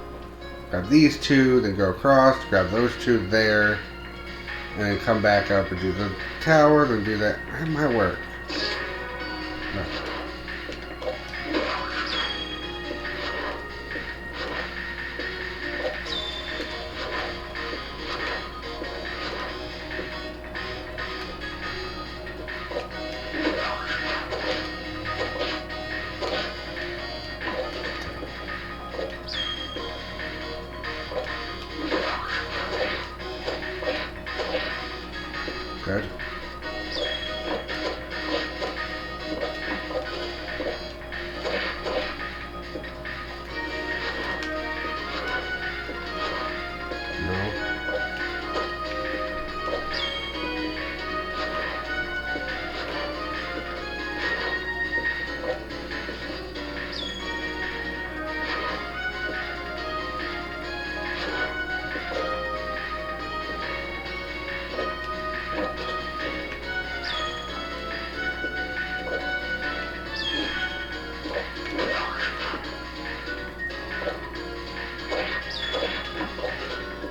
grab these two, then go across, grab those two there, and then come back up and do the tower, then do that. That might work. No. Good. No.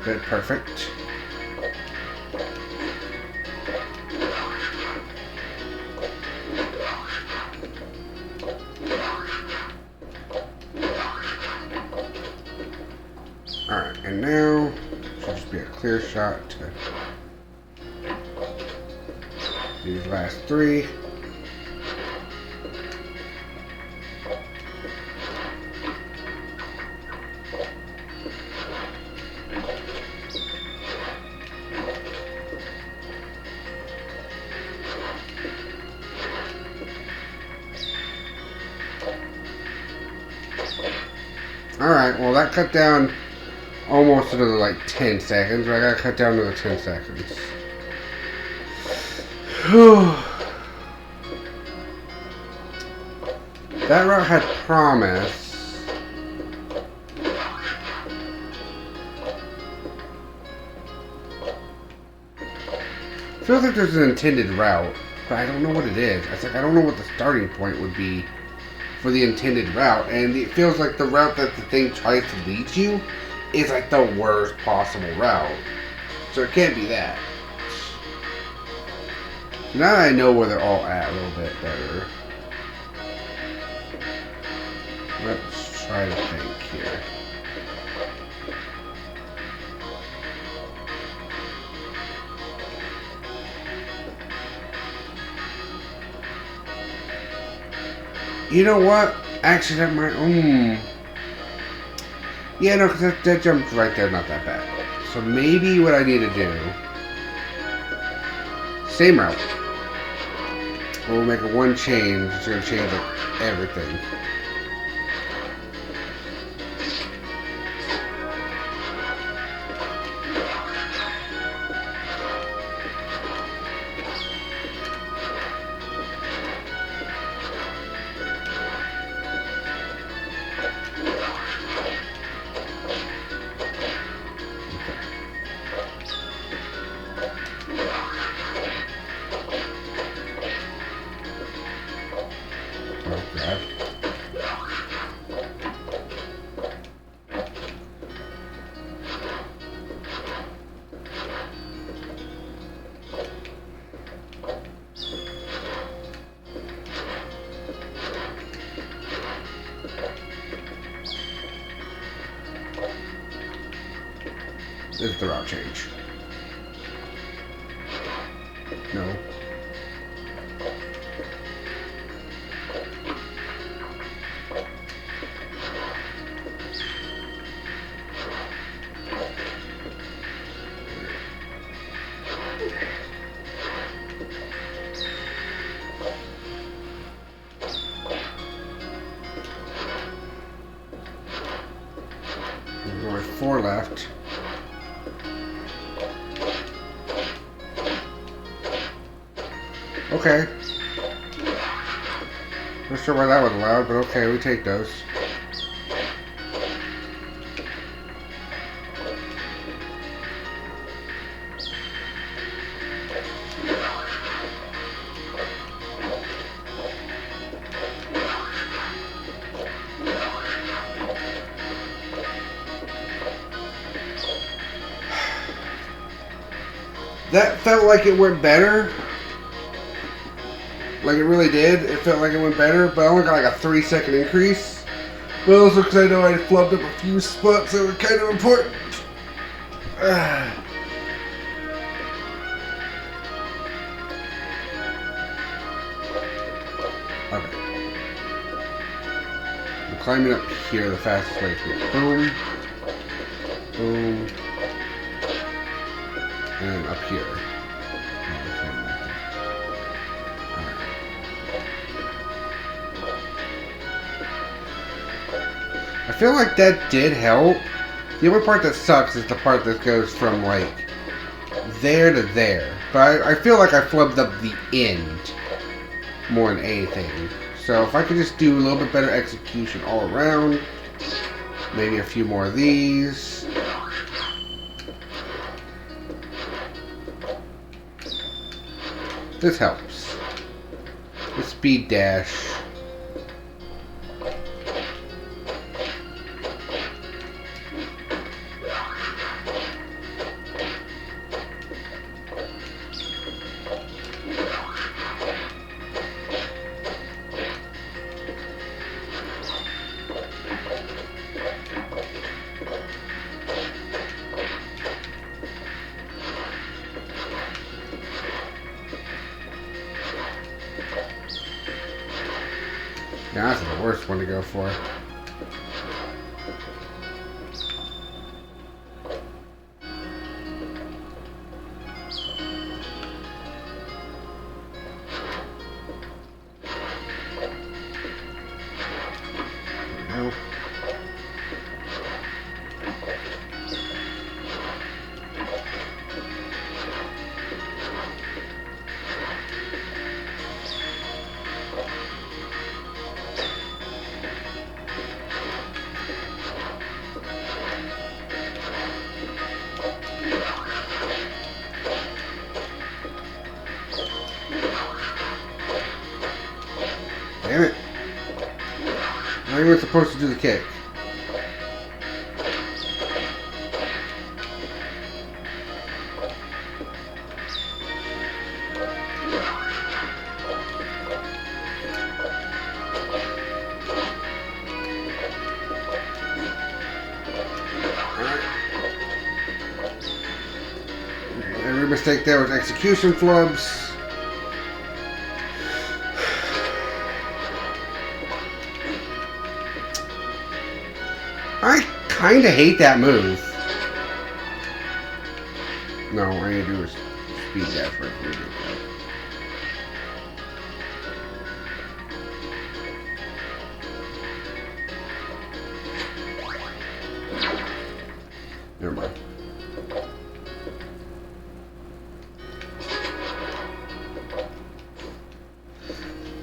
Good, perfect. Alright, and now should just be a clear shot to these last three. Alright, well that cut down almost another like 10 seconds, but I gotta cut down another 10 seconds. That route had promise. Feels like there's an intended route, but I don't know what it is. It's like I don't know what the starting point would be for the intended route, and it feels like the route that the thing tries to lead you is like the worst possible route. So it can't be that. Now that I know where they're all at a little bit better, let's try to think here. You know what? Actually, that might. Yeah, no, because that jump right there, not that bad. So maybe what I need to do. Same route. We'll make one change. It's going to change like everything. is the route change. No. There's only 4 left. Okay. Not sure why that was allowed, but okay, we take those. That felt like it went better. Like it really did. It felt like it went better, but I only got like a 3-second increase. But also because I know I flubbed up a few spots that were kind of important. Okay. I'm climbing up here the fastest way to it. Boom. Boom. And then up here. I feel like that did help. The only part that sucks is the part that goes from like there to there. But I feel like I flubbed up the end more than anything. So if I could just do a little bit better execution all around, maybe a few more of these. This helps. The speed dash. Now that's the worst one to go for. No. Damn it. Not even supposed to do the kick. Every mistake there was execution flubs. I kinda hate that move. No, all I need to do is speed dash right through it. Never mind.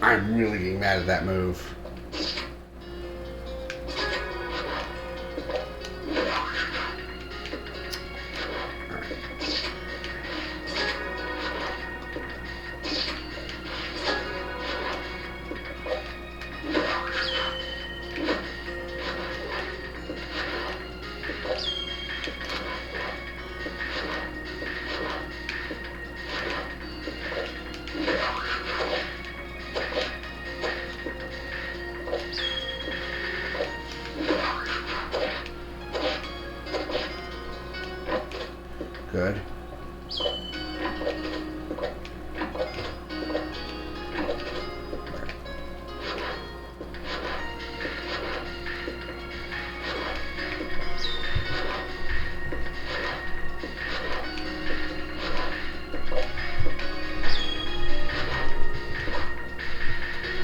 I'm really getting mad at that move. Good.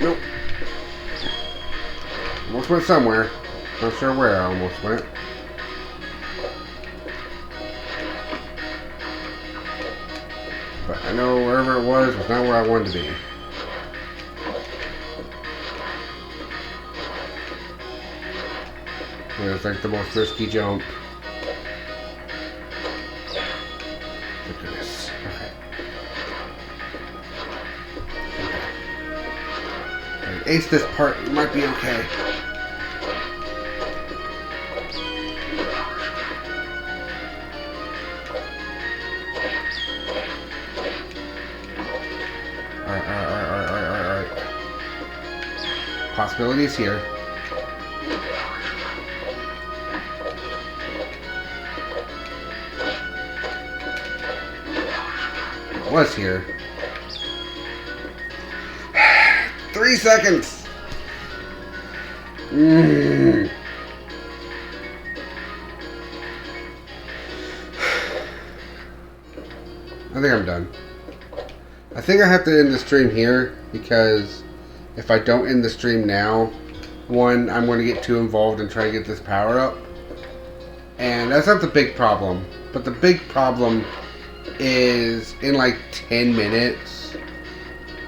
Nope. Almost went somewhere. Not sure where I almost went. But I know wherever it was not where I wanted to be. And it's like the most risky jump. Look at this. Okay. Ace this part, it might be okay. Alright. Possibilities here. Was here. 3 seconds. I think I'm done. I think I have to end the stream here because if I don't end the stream now, one, I'm going to get too involved and try to get this power up. And that's not the big problem. But the big problem is in like 10 minutes,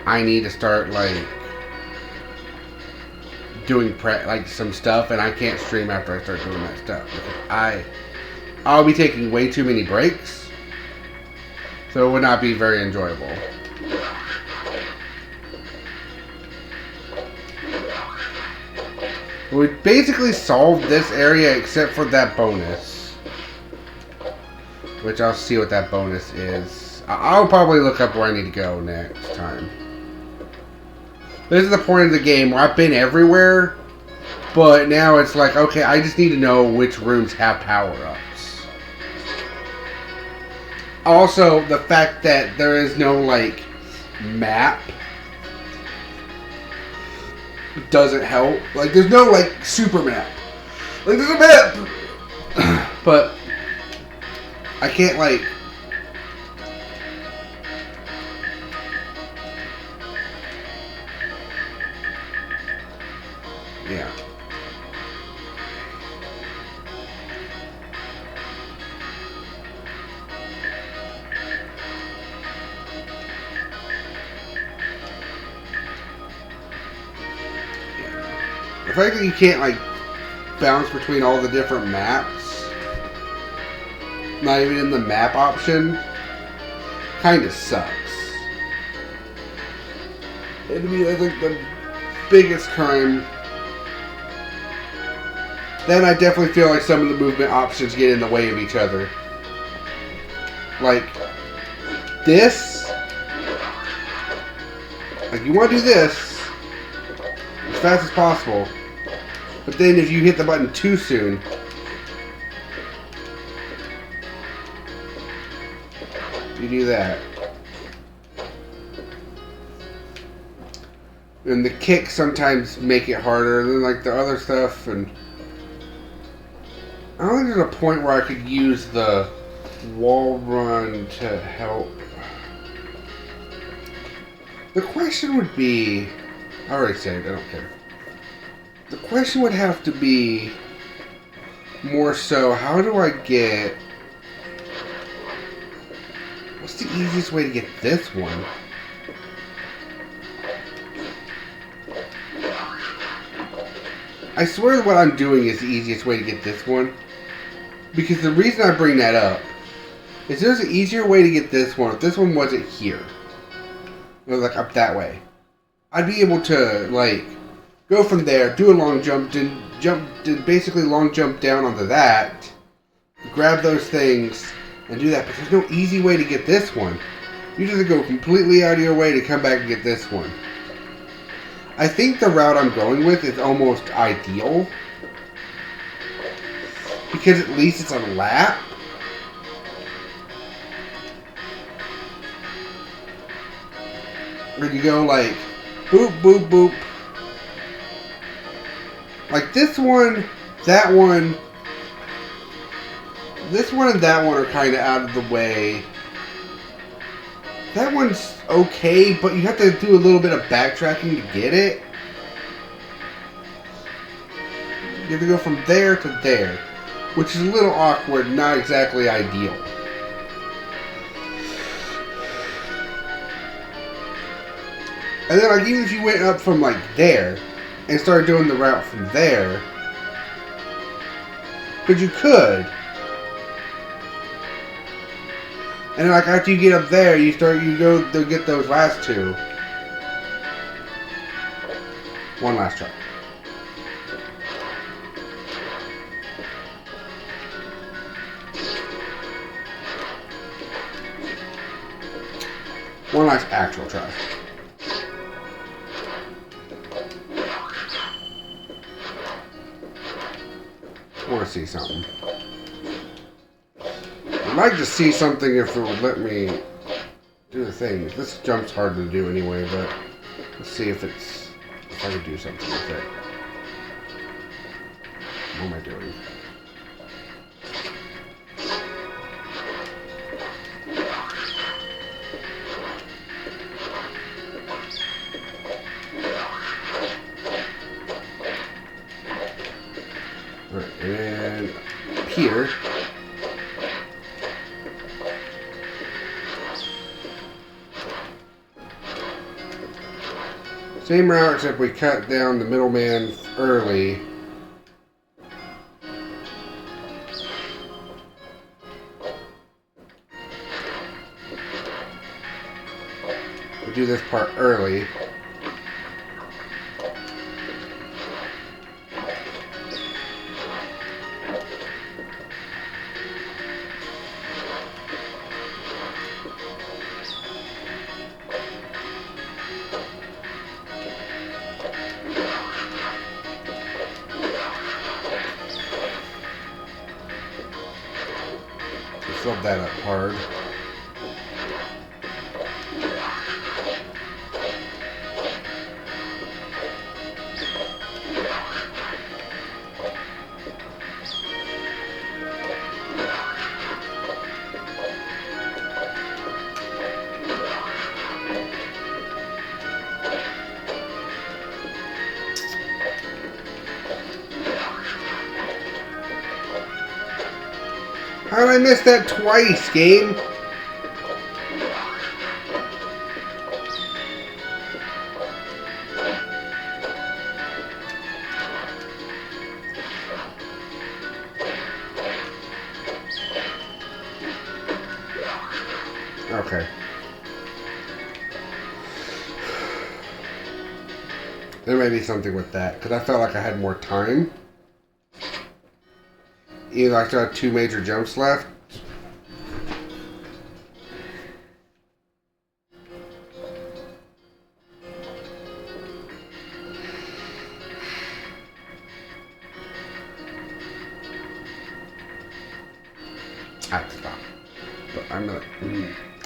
I need to start like doing like some stuff, and I can't stream after I start doing that stuff because I'll be taking way too many breaks, so it would not be very enjoyable. We basically solved this area except for that bonus, which I'll see what that bonus is. I'll probably look up where I need to go next time. This is the point of the game where I've been everywhere, but now it's like, okay, I just need to know which rooms have power-ups. Also, the fact that there is no, like, map doesn't help. Like, there's no, like, super map. Like, there's a map! But I can't, like... Yeah. The fact that you can't, like, bounce between all the different maps, not even in the map option, kind of sucks. And to me, I think the biggest crime. Then I definitely feel like some of the movement options get in the way of each other. Like, this. Like, you want to do this as fast as possible. But then if you hit the button too soon, you do that. And the kicks sometimes make it harder than like the other stuff, and I don't think there's a point where I could use the wall run to help. The question would be, I already said it, I don't care. The question would have to be more so, how do I get, what's the easiest way to get this one? I swear what I'm doing is the easiest way to get this one. Because the reason I bring that up is there's an easier way to get this one if this one wasn't here. It was like up that way. I'd be able to like go from there, do a long jump, basically long jump down onto that, grab those things, and do that. But there's no easy way to get this one. You just have to go completely out of your way to come back and get this one. I think the route I'm going with is almost ideal. Because at least it's a lap. Where you go like, boop, boop, boop. Like this one, that one, this one and that one are kind of out of the way. That one's okay, but you have to do a little bit of backtracking to get it. You have to go from there to there, which is a little awkward, not exactly ideal. And then, like, even if you went up from, like, there and started doing the route from there, but you could. And then, like, after you get up there, you go to get those last two. One last try. One last actual try. I want to see something. I'd like to see something if it would let me do the thing. This jump's hard to do anyway, but let's see if I can do something with it. What am I doing? Alright, and here. Same route, except we cut down the middleman early. We do this part early. Fill that up hard. How did I miss that twice, game? Okay. There may be something with that, because I felt like I had more time. Either I still had 2 major jumps left. I have to stop. But I'm gonna...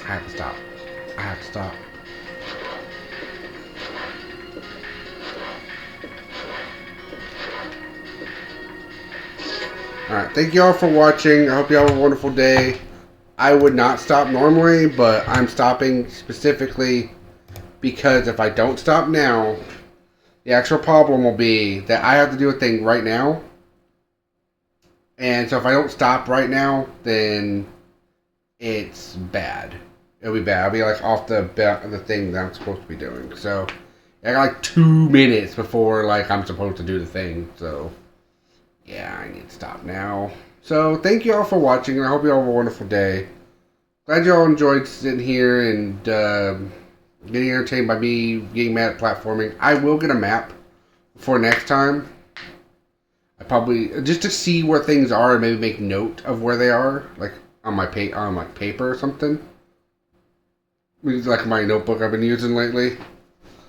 I have to stop. I have to stop. Alright, thank you all for watching. I hope you have a wonderful day. I would not stop normally, but I'm stopping specifically because if I don't stop now, the actual problem will be that I have to do a thing right now. And so if I don't stop right now, then it's bad. It'll be bad. I'll be like off the thing that I'm supposed to be doing. So I got like 2 minutes before like I'm supposed to do the thing. So yeah, I need to stop now. So, thank you all for watching, and I hope you all have a wonderful day. Glad you all enjoyed sitting here and getting entertained by me getting mad at platforming. I will get a map for next time. I probably, just to see where things are and maybe make note of where they are, like on my paper or something. Like my notebook I've been using lately.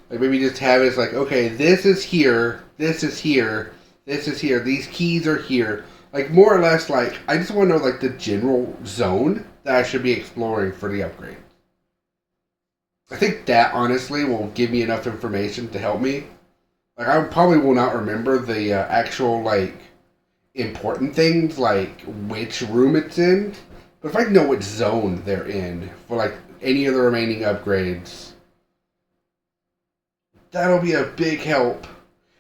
Like maybe just have it as like, okay, this is here, this is here. This is here. These keys are here. Like, more or less, like, I just want to know, like, the general zone that I should be exploring for the upgrade. I think that honestly will give me enough information to help me. Like, I probably will not remember the actual, like, important things, like which room it's in. But if I know which zone they're in for, like, any of the remaining upgrades, that'll be a big help.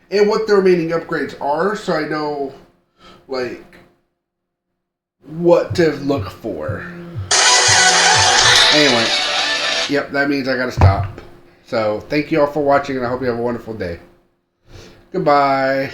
And what the remaining upgrades are, so I know, like, what to look for. Anyway, yep, that means I gotta stop. So, thank you all for watching, and I hope you have a wonderful day. Goodbye.